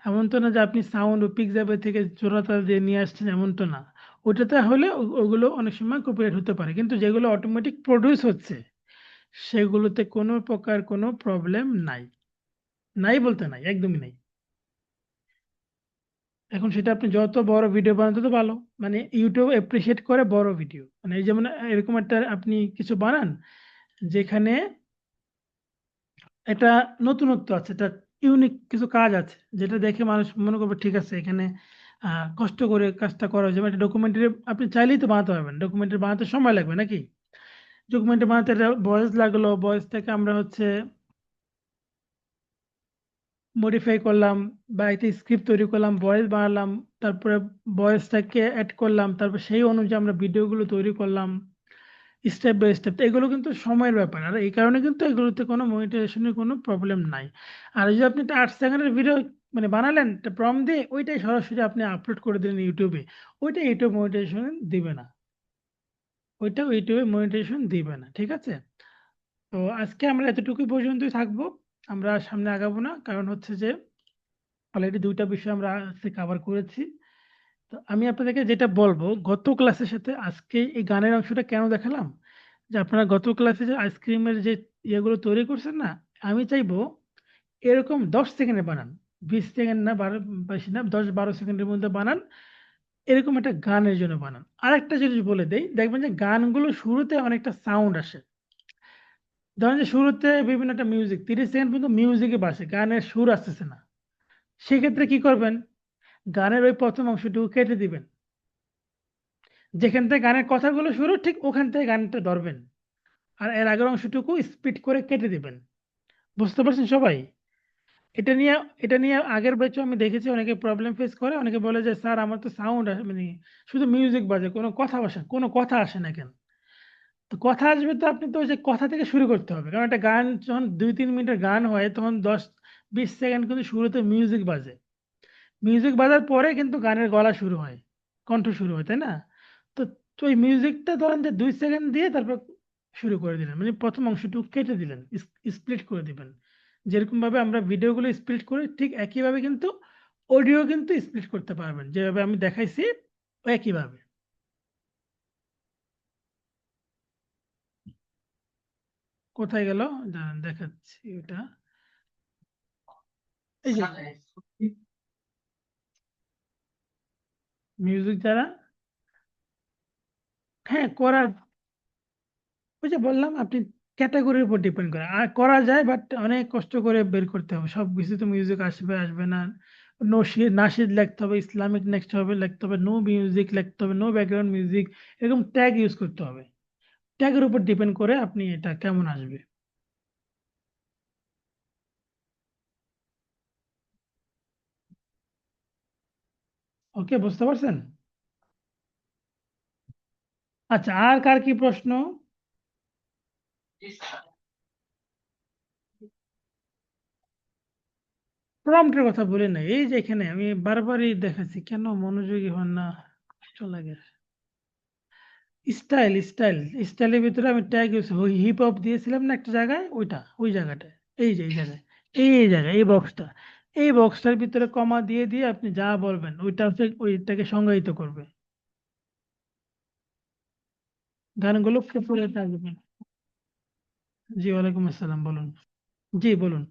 এমন তো না যে আপনি সাউন্ড ও পিকজাবে থেকে জোড়াতাল দিয়ে নিয়ে আসছেন, এমন তো না। ওটাতে হলে ওগুলো অনেক সময় কপিরাইট হতে পারে, কিন্তু যেগুলো অটোমেটিক প্রডিউস হচ্ছে সেগুলোতে কোনো প্রকার কোনো প্রবলেম নাই। নাই বলতে নাই, একদমই নাই। এখন সেটা আপনি যত বড় ভিডিও বানান তত ভালো। মানে ইউটিউব এপ্রিসিয়েট করে বড় ভিডিও। মানে এই যেমন এরকম একটা আপনি কিছু বানান যেখানে একটা নতুনত্ব আছে, একটা ইউনিক কিছু কাজ আছে, যেটা দেখে মানুষ মনে করবে ঠিক আছে, এখানে কষ্ট করে কাজটা করা হয়েছে। যেমন একটা ডকুমেন্টারি আপনি চাইলেই তো বানাতে পারবেন, ডকুমেন্টারি বানাতে সময় লাগবে নাকি? ডকুমেন্টারি বানাতে ভয়েস লাগলো, ভয়েসটাকে আমরা হচ্ছে মডিফাই করলাম, বা এতে স্ক্রিপ্ট তৈরি করলাম, ভয়েস বানালাম, তারপরে ভয়েসটাকে অ্যাড করলাম, তারপর সেই অনুযায়ী আমরা ভিডিওগুলো তৈরি করলাম স্টেপ বাই স্টেপ। এগুলো কিন্তু সময়ের ব্যাপার, আর এই কারণে কিন্তু এগুলোতে কোনো মনিটাইজেশনের কোনো প্রবলেম নাই। আর যদি আপনি একটা 8 সেকেন্ডের ভিডিও মানে বানালেন একটা প্রম্পট দিয়ে, ওইটাই সরাসরি আপনি আপলোড করে দিলেন ইউটিউবে, ওইটা ইউটিউব মনিটাইজেশন দিবে না। ওইটা ইউটিউবে মনিটাইজেশন দিবে না, ঠিক আছে? তো আজকে আমরা এতটুকু পর্যন্তই থাকবো, আমরা সামনে আগাবো না, কারণ হচ্ছে যে অলরেডি দুইটা বিষয় আমরা আজকে কভার করেছি। তো আমি আপনাদেরকে যেটা বলবো, গত ক্লাসের সাথে আজকে এই গানের অংশটা কেন দেখালাম, যে আপনারা গত ক্লাসে যে আইসক্রিমের যে ইয়েগুলো তৈরি করছেন না, আমি চাইবো এরকম 10 সেকেন্ডে বানান, 20 সেকেন্ড না, 12 বেশি না, 10-12 সেকেন্ডের মধ্যে বানান। এরকম একটা গানের জন্য বানান। আরেকটা জিনিস বলে দেই, দেখবেন যে গানগুলো শুরুতে অনেকটা সাউন্ড আসে। ধরেন যে শুরুতে বিভিন্ন একটা মিউজিক 30 সেকেন্ড পর্যন্ত মিউজিকে বাসে, গানের সুর আসতেছে না। সেক্ষেত্রে কি করবেন? গানের ওই প্রথম অংশটুকু কেটে দিবেন, যেখান থেকে গানের কথাগুলো শুরু, ঠিক ওখান থেকে গানটা ধরবেন, আর এর আগের অংশটুকু স্পিড করে কেটে দিবেন। বুঝতে পারছেন সবাই? এটা নিয়ে এটা নিয়ে আগের ব্যাচে আমি দেখেছি অনেকে প্রবলেম ফেস করে, অনেকে বলে যে স্যার আমার তো সাউন্ড মানে শুধু মিউজিক বাজে, কোনো কথা আসে না কেন? তো কথা আসবে তো আপনি তো ওই যে কথা থেকে শুরু করতে হবে, কারণ একটা গান যখন 2-3 মিনিটের গান হয় তখন 10-20 সেকেন্ড কিন্তু শুরুতে মিউজিক বাজে। মিউজিক বাজার পরে কিন্তু গানের গলা শুরু হয়, কণ্ঠ শুরু হয়, তাই না? তো তো ওই মিউজিকটা ধরেন যে 2 সেকেন্ড দিয়ে তারপর শুরু করে দিলেন, মানে প্রথম অংশটুকু কেটে দিলেন, স্প্লিট করে দিবেন। যেরকম ভাবে আমরা ভিডিওগুলো স্প্লিট করি ঠিক একইভাবে কিন্তু অডিও কিন্তু স্প্লিট করতে পারবেন, যেভাবে আমি দেখাইছি ওই একইভাবে। কোথায় গেল? দাঁড়ান দেখাচ্ছি এটা। এই যে মিউজিক দ্বারা, হ্যাঁ করার, ওই যে বললাম আপনি ক্যাটাগরির উপর ডিপেন্ড করে আর করা যায়, বাট অনেক কষ্ট করে বের করতে হবে, সব কিছু তো মিউজিক আসবে আসবে না। নাশিদ লিখতে হবে, ইসলামিক লিখতে হবে, নো মিউজিক লিখতে হবে, নো ব্যাকগ্রাউন্ড মিউজিক, এরকম ট্যাগ ইউজ করতে হবে। ট্যাগের উপর ডিপেন্ড করে আপনি এটা কেমন আসবে। ওকে, বুঝতে পারছেন? আচ্ছা, আর কার কি প্রশ্ন? প্রম্পটের কথা বলে নাই, এই যে এখানে আমি বারবারই দেখাচ্ছি, কেন মনোযোগী হন না? কষ্ট লাগে। স্টাইলের ভিতরে আমি ট্যাগ ইউজ, ওই হিপ হপ দিয়েছিলাম না একটা জায়গায়, ওই জায়গাটায়, এই জায়গায়, এই জায়গায়, এই বক্সটার ভিতরে কমা দিয়ে দিয়ে আপনি যা বলবেন ওইটা হচ্ছে ওইটাকে সংজ্ঞায়িত করবে। গানগুলো পুরো থাকবে। জি, ওয়ালাইকুম আসসালাম, বলুন। জি বলুন।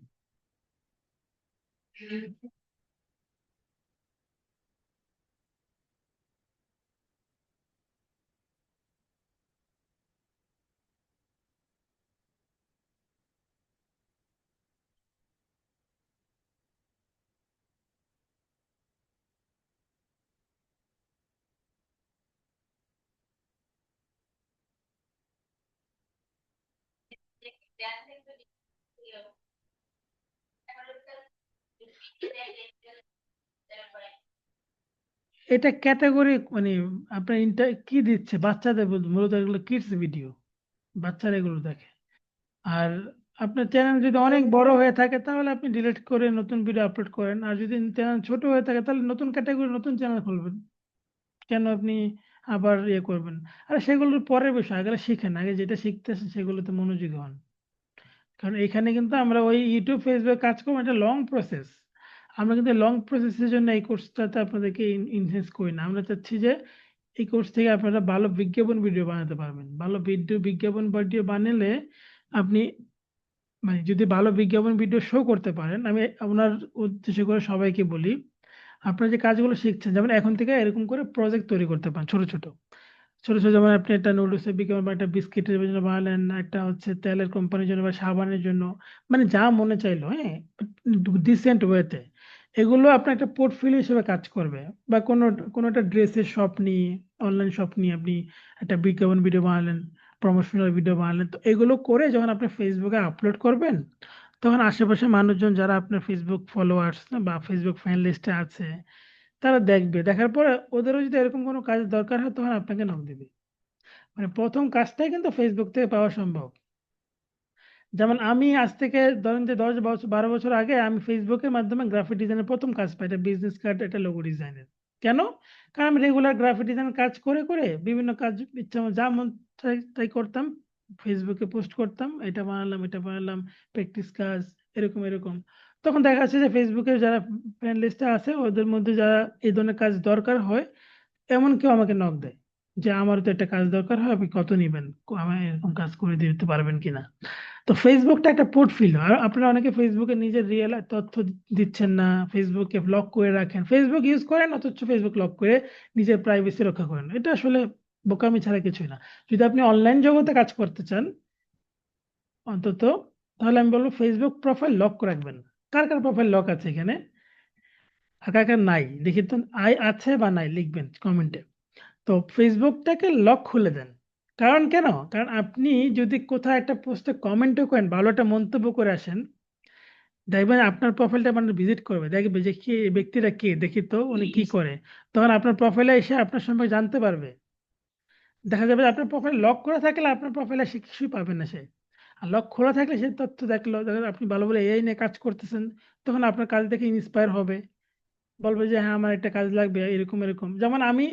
এটা ক্যাটাগরি মানে আপনার কি দিচ্ছে বাচ্চাদের, মূলত এগুলো কিডস ভিডিও, বাচ্চারা এগুলো দেখে। আর আপনার চ্যানেল যদি অনেক বড় হয়ে থাকে তাহলে আপনি ডিলিট করে নতুন ভিডিও আপলোড করেন, আর যদি চ্যানেল ছোট হয়ে থাকে তাহলে নতুন ক্যাটাগরি নতুন চ্যানেল খুলবেন। কেন আপনি আবার ইয়ে করবেন? আর সেগুলোর পরের বিষয়, আগে শিখেন, আগে যেটা শিখতেছেন সেগুলোতে মনোযোগী হন। কারণ এখানে কিন্তু আমরা ওই ইউটিউব ফেসবুক কাজ করবো, এটা লং প্রসেস। আমরা কিন্তু লং প্রসেসের জন্য এই কোর্সটাতে আপনাদেরকে ইনভেস্ট করি না, আমরা চাচ্ছি যে এই কোর্স থেকে আপনারা ভালো বিজ্ঞাপন ভিডিও বানাতে পারবেন। ভালো বিজ্ঞাপন ভিডিও বানালে আপনি মানে যদি ভালো বিজ্ঞাপন ভিডিও শো করতে পারেন, আমি আপনার উদ্দেশ্য করে সবাইকে বলি, আপনারা যে কাজগুলো শিখছেন, যেমন এখন থেকে এরকম করে প্রজেক্ট তৈরি করতে পারেন ছোট ছোট ছোট ছোট, যেমন আপনি একটা নুডলসের বিজ্ঞাপন বা একটা বিস্কিটের জন্য বানালেন, একটা হচ্ছে তেলের কোম্পানির জন্য বা সাবানের জন্য, মানে যা মনে চাইলো, হ্যাঁ, ডিসেন্ট ওয়েতে এগুলো আপনার একটা পোর্টফোলিও হিসেবে কাজ করবে। বা কোনো কোনো একটা ড্রেসের শপ নিয়ে, অনলাইন শপ নিয়ে আপনি একটা বিজ্ঞাপন ভিডিও বানালেন, প্রমোশনাল ভিডিও বানালেন, তো এগুলো করে যখন আপনি ফেসবুকে আপলোড করবেন, তখন আশেপাশে মানুষজন যারা আপনার ফেসবুক ফলোয়ার্স বা ফেসবুক ফ্রেন্ড লিস্টে আছে তারা দেখবে, দেখার পরে ওদেরও যদি এরকম কোনো কাজ দরকার হয় তখন আপনাকে নক দিবে। মানে প্রথম কাজটাই কিন্তু ফেসবুক থেকে পাওয়া সম্ভব। যেমন আমি আজ থেকে ধরেন যে 10 বছর 12 বছর আগে আমি ফেসবুকের মাধ্যমে গ্রাফিক ডিজাইনের প্রথম কাজ পাই, এটা বিজনেস কার্ড, এটা লোগো ডিজাইনের। কেন? কারণ আমি রেগুলার গ্রাফিক ডিজাইন কাজ করে করে বিভিন্ন কাজ ইচ্ছা মতো যা মন চাই তাই করতাম, ফেসবুকে পোস্ট করতাম, এটা বানালাম, প্র্যাকটিস কাজ, এরকম এরকম। তখন দেখা যাচ্ছে যে ফেসবুকে যারা ফ্রেন্ড লিস্টে আছে ওদের মধ্যে যারা এই ধরনের কাজ দরকার হয়, এমন কেউ আমাকে নক দেয় যে আমার তো একটা কাজ দরকার হয়, আপনি কত নিবেন, আমি এরকম কাজ করে দিতে পারবেন কিনা। তো ফেসবুকটা একটা পোর্টফোলিও, আর আপনারা অনেকে ফেসবুকে নিজের রিয়েল তথ্য দিচ্ছেন না, ফেসবুকে লক করে রাখেন, ফেসবুক ইউজ করেন অথচ ফেসবুক লক করে নিজের প্রাইভেসি রক্ষা করেন, এটা আসলে বোকামি ছাড়া কিছুই না। যদি আপনি অনলাইন জগতে কাজ করতে চান অন্তত, তাহলে আমি বলবো ফেসবুক প্রোফাইল লক করে রাখবেন। কার কার প্রোফাইল লক আছে এখানে? আর কার কার নাই দেখি তো, আছে বা নাই লিখবেন কমেন্টে। তো ফেসবুকটাকে লক খুলে দেন। কারণ কেন? কারণ আপনি যদি কোথাও একটা পোস্টে কমেন্টও করেন, ভালো একটা মন্তব্য করে আসেন, দেখবেন আপনার প্রোফাইলটা মানে ভিজিট করবে, দেখবে যে কি এই ব্যক্তিটা কে, দেখি তো উনি কি করে। তখন আপনার প্রোফাইলে এসে আপনার সম্পর্কে জানতে পারবে। দেখা যাবে যে আপনার প্রোফাইল লক করা থাকলে আপনার প্রোফাইলে সে কিছুই পাবে না সে। আর লক খোলা থাকলে সে তথ্য দেখলো, দেখেন আপনি ভালো বলে এআই নিয়ে কাজ করতেছেন, তখন আপনার কাজ দেখে ইন্সপায়ার হবে, বলবে যে হ্যাঁ আমার একটা কাজ লাগবে এরকম এরকম। যেমন আমি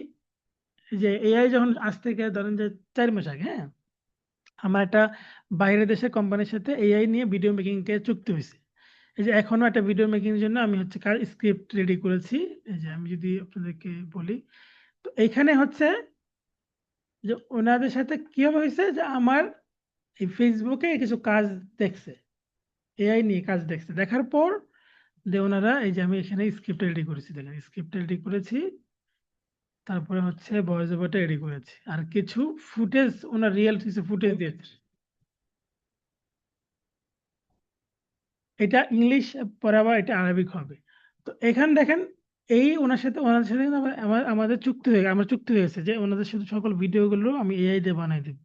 এই যে এআই যখন আজ থেকে ধরেন যে 4 মাস আগে, হ্যাঁ, আমার একটা বাইরের দেশের কোম্পানির সাথে এআই নিয়ে ভিডিও মেকিং কে চুক্তি হয়েছে। এই যে এখনো একটা ভিডিও মেকিং এর জন্য আমি হচ্ছে স্ক্রিপ্ট রেডি করেছি। এই যে আমি যদি আপনাদেরকে বলি, তো এইখানে হচ্ছে যে ওনাদের সাথে কিভাবে হয়েছে যে আমার এই ফেসবুকে কিছু কাজ দেখছে, এআই নিয়ে কাজ দেখছে, দেখার পর যে ওনারা এই যে আমি এখানে স্ক্রিপ্ট রেডি করেছি, দেখেন স্ক্রিপ্ট রেডি করেছি, তারপরে হচ্ছে ভয়েস ওভারটা রেডি করেছি, আর কিছু ফুটেজ ওনার রিয়েল কিছু ফুটেজ দিয়েছে। এটা ইংলিশ, পরে আবার এটা আরবিক হবে। তো এখানে দেখেন এই ওনাদের সাথে কিন্তু আমাদের চুক্তি হয়ে আমার চুক্তি হয়েছে যে ওনাদের সাথে সকল ভিডিওগুলো আমি এআই দিয়ে বানাই দিব,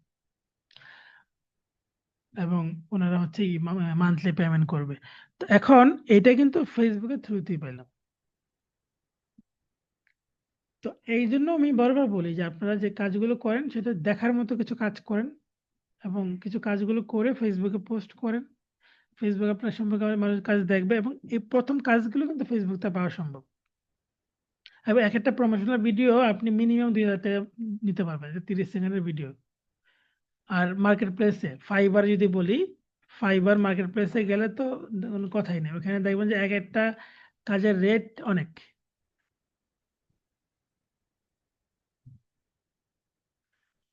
এবং ওনারা হচ্ছে মান্থলি পেমেন্ট করবে। তো এখন এটা কিন্তু ফেসবুকের থ্রুতেই পেলাম। তো এই জন্য আমি বারবার বলি যে আপনারা যে কাজগুলো করেন সেটা দেখার মতো কিছু কাজ করেন, এবং কিছু কাজগুলো করে ফেসবুকে পোস্ট করেন। ফেসবুক আপনার সম্পর্কে মানুষ কাজ দেখবে, এবং এই প্রথম কাজগুলো কিন্তু ফেসবুকটা পাওয়া সম্ভব। এবং এক একটা প্রমোশনাল ভিডিও আপনি মিনিমাম 2,000 টাকা নিতে পারবেন, 30 সেকেন্ডের ভিডিও। আর মার্কেট প্লেসে ফাইবার যদি বলি, ফাইবার মার্কেট প্লেসে গেলে তো কোনো কথাই নেই, ওখানে দেখবেন যে এক একটা কাজের রেট অনেক।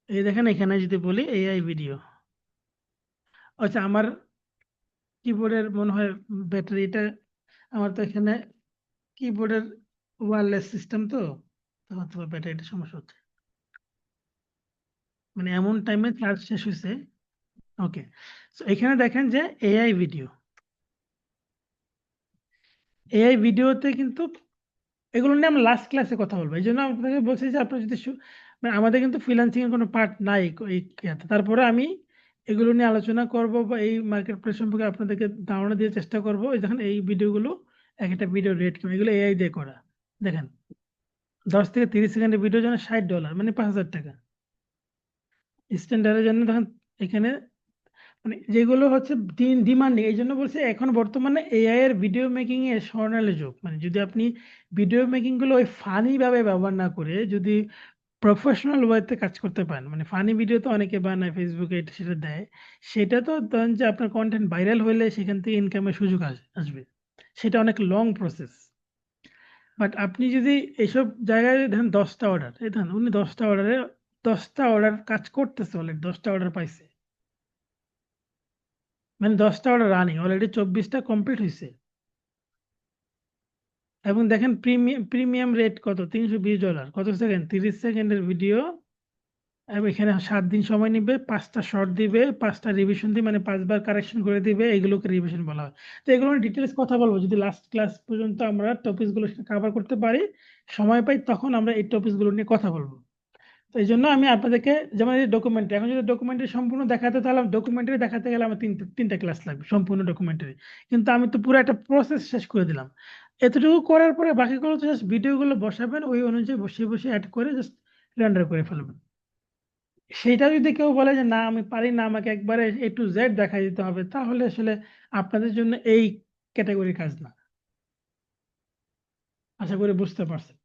এই দেখেন এখানে যদি বলি এআই ভিডিও, আচ্ছা আমার কিবোর্ডের মনে হয় ব্যাটারিটা, আমার তো এখানে কিবোর্ডের ওয়্যারলেস সিস্টেম, তো হয়তো ব্যাটারিটা সমস্যা হচ্ছে, মানে এমন টাইমে চার্জ শেষ হয়েছে। ওকে, তো এখানে দেখেন যে এআই ভিডিও, এআই ভিডিওতে কিন্তু এগুলো নিয়ে আমরা লাস্ট ক্লাসে কথা বলবো। এই জন্য আপনাকে বলছি যে আপনার যদি মানে আমাদের কিন্তু ফ্রিল্যান্সিং এর কোনো পার্ট নাই এই ইয়াতে। তারপরে আমি এগুলো নিয়ে আলোচনা করব, বা এই মার্কেট প্লেস সম্পর্কে আপনাদেরকে ধারণা দিয়ে চেষ্টা করবো। এই দেখেন এই ভিডিওগুলো, এক একটা ভিডিও রেট কেমন, এগুলো এআই দিয়ে করা। দেখেন 10 থেকে 30 সেকেন্ডের ভিডিও জন্য $60, মানে 5,000 টাকা। স্ট্যান্ডার্ডের জন্য দেখেন এখানে, মানে যেগুলো হচ্ছে ডিমান্ডিং। এই জন্য বলছে এখন বর্তমানে এআই এর ভিডিও মেকিং এর স্বর্ণালী যুগ। মানে যদি আপনি ভিডিও মেকিং গুলো ওই ফানি ভাবে ব্যবহার না করে যদি প্রফেশনাল ওয়েতে কাজ করতে পারেন, মানে ফানি ভিডিও তো অনেকে বানায় ফেসবুকে, এটা সেটা দেয়, সেটা তো ধরেন যে আপনার কন্টেন্ট ভাইরাল হলে সেখান থেকে ইনকামের সুযোগ আসবে, সেটা অনেক লং প্রসেস। বাট আপনি যদি এইসব জায়গায় ধরেন 10টা অর্ডার, এই ধরেন উনি 10টা অর্ডারে 10টা অর্ডার কাজ করতেছে, অলরেডি 10টা অর্ডার পাইছে, মানে 10টা অর্ডার রানিং, অলরেডি 24টা কমপ্লিট হয়েছে। এবং দেখেন প্রিমিয়াম রেট কত, $320, কত সেকেন্ড, 30 সেকেন্ডের ভিডিও। এবং এখানে 7 দিন সময় নিবে, 5টা শর্ট দিবে, 5টা রিভিশন দিবে, মানে 5বার কারেকশন করে দিবে, এগুলোকে রিভিশন বলা হয়। তো এগুলো ডিটেলস কথা বলবো যদি লাস্ট ক্লাস পর্যন্ত আমরা টপিকস গুলো কভার করতে পারি, সময় পাই, তখন আমরা এই টপিকস গুলো নিয়ে কথা বলবো। তো এই জন্য আমি আপনাদেরকে, যেমন এই ডকুমেন্টারি, এখন যদি ডকুমেন্টারি সম্পূর্ণ দেখাতে, তাহলে ডকুমেন্টারি দেখাতে গেলে আমার তিনটা ক্লাস লাগবে সম্পূর্ণ ডকুমেন্টারি। কিন্তু আমি তো পুরো একটা প্রসেস শেষ করে দিলাম। এতটুকু করার পরে বাকিগুলো তো জাস্ট ভিডিওগুলো বসাবেন, ওই অনুযায়ী বসে বসে অ্যাড করে জাস্ট রেন্ডার করে ফেলবেন। সেটা যদি কেউ বলে যে না আমি পারি না, আমাকে একবারে A to Z দেখাই দিতে হবে, তাহলে আসলে আপনাদের জন্য এই ক্যাটাগরি কাজ না। আশা করি বুঝতে পারছেন।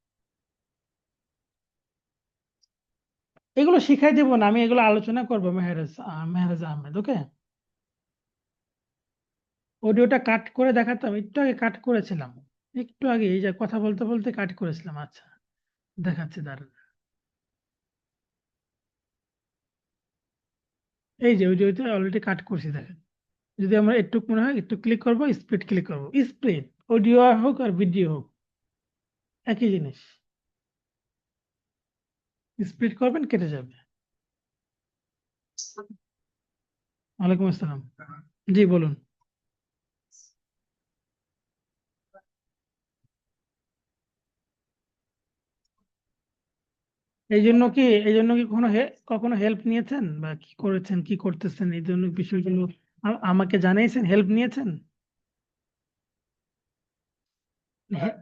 এগুলো শিখাই দেবো না, আমি এগুলো আলোচনা করবো মেহরাজ আহমেদ। ওকে, অডিওটা কাট করে দেখাতাম, একটু আগে কাট করেছিলাম, একটু আগে এই যে কথা বলতে বলতে কাট করেছিলাম। আচ্ছা, দেখাচ্ছি দাঁড়ান। এই যে অডিওতে অলরেডি কাট করছি, দেখেন। যদি আমরা একটু মনে হয় একটু ক্লিক করবো, স্প্লিট ক্লিক করবো, স্প্লিট অডিও হোক আর ভিডিও হোক একই জিনিস, স্প্লিট করবেন কেটে যাবে। ওয়ালাইকুম আসসালাম। জি বলুন। এই জন্য কি কখনো হেল্প নিয়েছেন, বা কি করেছেন, কি করতেছেন, এই জন্য বিষয়গুলো আমাকে জানিয়েছেন, হেল্প নিয়েছেন? হ্যাঁ,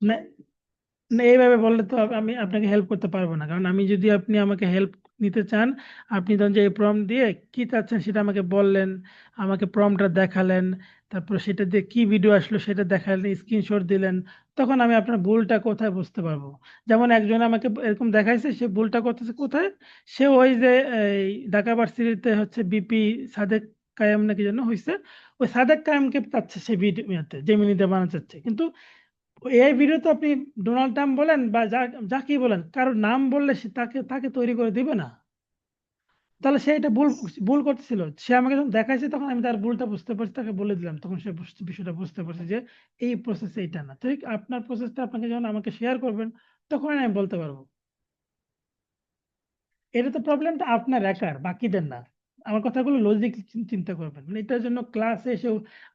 না না, এইভাবে বললে তো আমি আপনাকে হেল্প করতে পারবো না, কারণ আমি যদি আপনি আমাকে হেল্প নিতে চান, আপনি ধরুন যে এই প্রম্পট দিয়ে কি চাচ্ছেন সেটা আমাকে বললেন, আমাকে প্রম্পটটা দেখালেন, তারপর সেটা দিয়ে কি ভিডিও আসলো সেটা দেখালেন, স্ক্রিনশট দিলেন, তখন আমি আপনার ভুলটা কোথায় বুঝতে পারবো। যেমন একজন আমাকে এরকম দেখাইছে, সে ভুলটা করতেছে কোথায়, সে ওই যে এই ঢাকা ভার্সিটিতে হচ্ছে বিপি সাদেক কায়েম নাকি যেন হয়েছে, ওই সাদেক কায়েমকে চাচ্ছে সে ভিডিওতে জেমিনিতে বানাতে চাচ্ছে, কিন্তু এআই ভিডিও তো আপনি ডোনাল্ড ট্রাম্প বলেন বা যাকেই বলেন, কারোর নাম বললে সে তাকে তাকে তৈরি করে দিবে না। তাহলে সে এটা ভুল ভুল করতেছিল, সে আমাকে যখন দেখাইছে তখন আমি তার ভুলটা বুঝতে পারছি, তাকে বলে দিলাম, তখন সে বিষয়টা বুঝতে পারছে যে এই প্রসেস এইটা না, ঠিক আপনার প্রসেসটা আপনাকে যখন আমাকে শেয়ার করবেন তখন আমি বলতে পারবো। এটা তো প্রবলেমটা আপনার একার, বাকিদের না। আমার কথাগুলো লজিক চিন্তা করবেন, মানে এটার জন্য ক্লাসে এসে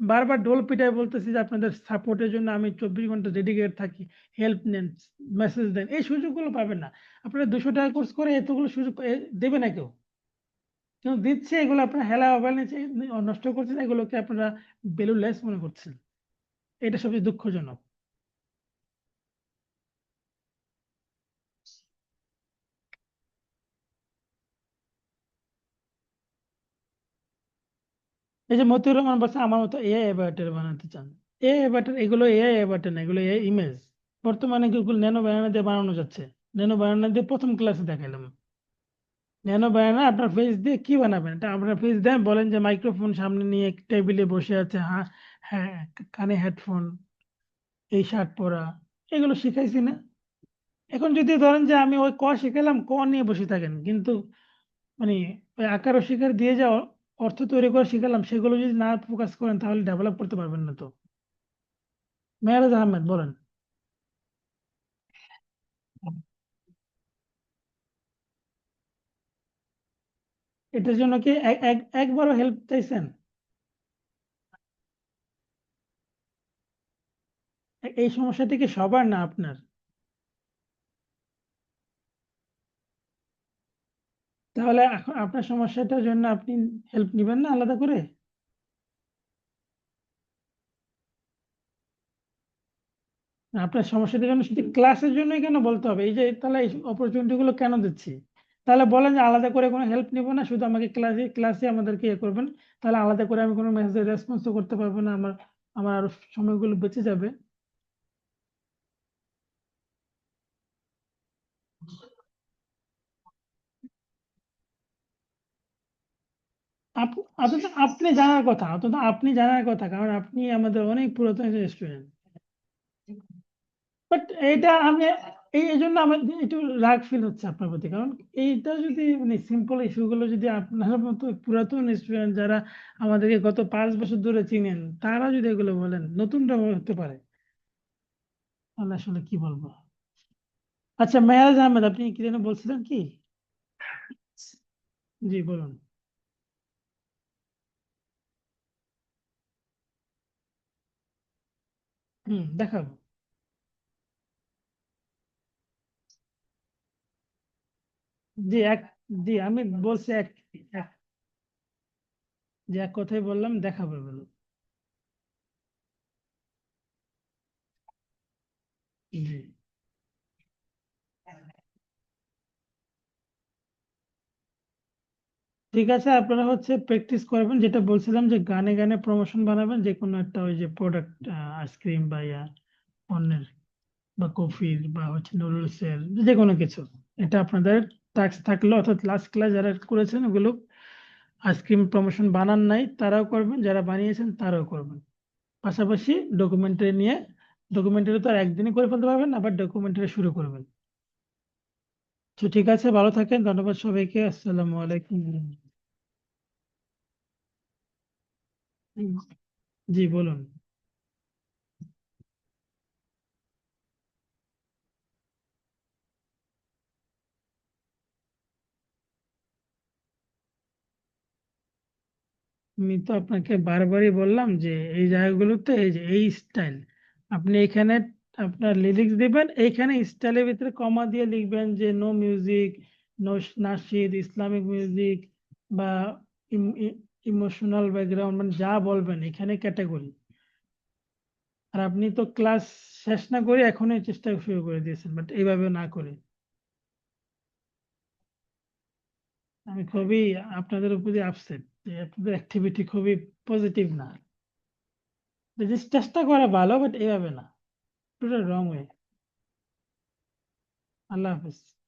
বারবার ডোল পিটায় বলতেছি যে আপনাদের সাপোর্টের জন্য আমি 24 ঘন্টা ডেডিকেট থাকি, হেল্প নেন, মেসেজ দেন, এই সুযোগগুলো পাবেন না। আপনারা 200 টাকা কোর্স করে এতগুলো সুযোগ দেবে না কেউ, কেউ দিচ্ছে, এগুলো আপনার হেলা মোবাইল নিচ্ছে, নষ্ট করছেন, এগুলোকে আপনারা ভ্যালুলেস মনে করছেন। এটা সবচেয়ে দুঃখজনক। এই যে মতিউর রহমান বলছে আমার মতো এআই অ্যাভাটার বানাতে চান, এআই অ্যাভাটার, এগুলো এআই অ্যাভাটার না, এগুলো এআই ইমেজ। বর্তমানে গুগল ন্যানো ব্যানানা দিয়ে বানানো যাচ্ছে, ন্যানো ব্যানানা দিয়ে প্রথম ক্লাসে দেখালাম। ন্যানো ব্যানানা আপনার ফেস দিয়ে কি বানাবেন, এটা আপনার ফেস দেন, বলেন যে মাইক্রোফোন সামনে নিয়ে টেবিলে বসে আছে, হ্যাঁ হ্যাঁ, কানে হেডফোন, এই শার্ট পরা, এগুলো শিখাইছি না। এখন যদি ধরেন যে আমি ওই ক শিখালাম, ক নিয়ে বসে থাকেন, কিন্তু মানে ওই আকার ও শিকার দিয়ে যা অর্থ তৈরি করে শিখালাম, সেগুলো যদি না ফোকাস করেন তাহলে ডেভেলপ করতে পারবেন না তো। মেহরাজ আহমেদ বলেন। এটার জন্য কি একবারও হেল্প চাইছেন? এই সমস্যাটা কি সবার না আপনার? তাহলে এখন আপনার সমস্যাটার জন্য আপনি হেল্প নেবেন না আলাদা করে? আপনার সমস্যাটার জন্য শুধু ক্লাসের জন্যই কেন বলতে হবে, এই যে তাহলে এই অপরচুনিটি গুলো কেন দিচ্ছি? তাহলে বলেন যে আলাদা করে কোনো হেল্প নিব না, শুধু আমাকে ক্লাসে ক্লাসে আমাদেরকে ইয়ে করবেন, তাহলে আলাদা করে আমি কোনো মেসেজের রেসপন্সও করতে পারবো না, আমার আমার আরো সময়গুলো বেঁচে যাবে। অথচ আপনি জানার কথা, অথচ আপনি জানার কথা, কারণ আপনি আমাদের অনেক পুরাতন স্টুডেন্ট। বাট এইটা আমি এই জন্য আমার একটু রাগ ফিল হচ্ছে আপনার প্রতি, কারণ এইটা যদি মানে সিম্পল ইস্যুগুলো যদি আপনার মতো পুরাতন স্টুডেন্ট যারা আমাদেরকে গত 5 বছর ধরে চিনেন, তারা যদি এগুলো বলেন, নতুনরা হতে পারে, তাহলে আসলে কি বলবো। আচ্ছা মেহরাজ আহমেদ, আপনি কি যেন বলছিলেন কি? জি বলুন। দেখাবো। জি এক, জি আমি বলছি যে এক কথাই বললাম, দেখাবো বলুন। জি ঠিক আছে, আপনারা হচ্ছে প্র্যাকটিস করবেন, যেটা বলছিলাম যে গানে গানে প্রমোশন বানাবেন, যে কোনো একটা ওই যে প্রোডাক্ট, আইসক্রিম বা পণ্যের বা কফির বা হচ্ছে নুডলসের, যে কোনো কিছু। এটা আপনাদের টাস্ক থাকলো, অর্থাৎ লাস্ট ক্লাস যারা করেছেন ওগুলো আইসক্রিম প্রমোশন বানান নাই তারাও করবেন, যারা বানিয়েছেন তারাও করবেন। পাশাপাশি ডকুমেন্টারি নিয়ে, ডকুমেন্টারি তো আর একদিনই করে ফেলতে পারবেন না, আবার ডকুমেন্টারি শুরু করবেন। তো ঠিক আছে, ভালো থাকেন, ধন্যবাদ সবাইকে, আসসালামু আলাইকুম। জি বলুন। আমি তো আপনাকে বারবারই বললাম যে এই জায়গাগুলোতে এই যে এই স্টাইল, আপনি এখানে আপনার লিরিক্স দিবেন, এইখানে স্টাইলের ভিতরে কমা দিয়ে লিখবেন যে নো মিউজিক, নো নাশিদ, ইসলামিক মিউজিক বা ইমোশনাল ব্যাকগ্রাউন্ড, মানে যা বলবেন এখানে ক্যাটাগরি। আর আপনি তো ক্লাস শেষ না করে এখনই চেষ্টা শুরু করে দিয়েছেন, বাট এইভাবে না করে। আমি খুবই আপনাদের উপরে আপসেট যে আপনাদের অ্যাক্টিভিটি খুবই পজিটিভ না। জাস্ট চেষ্টা করা ভালো, বাট এইভাবে না, টোটাল রং ওয়ে। আল্লাহ হাফিজ।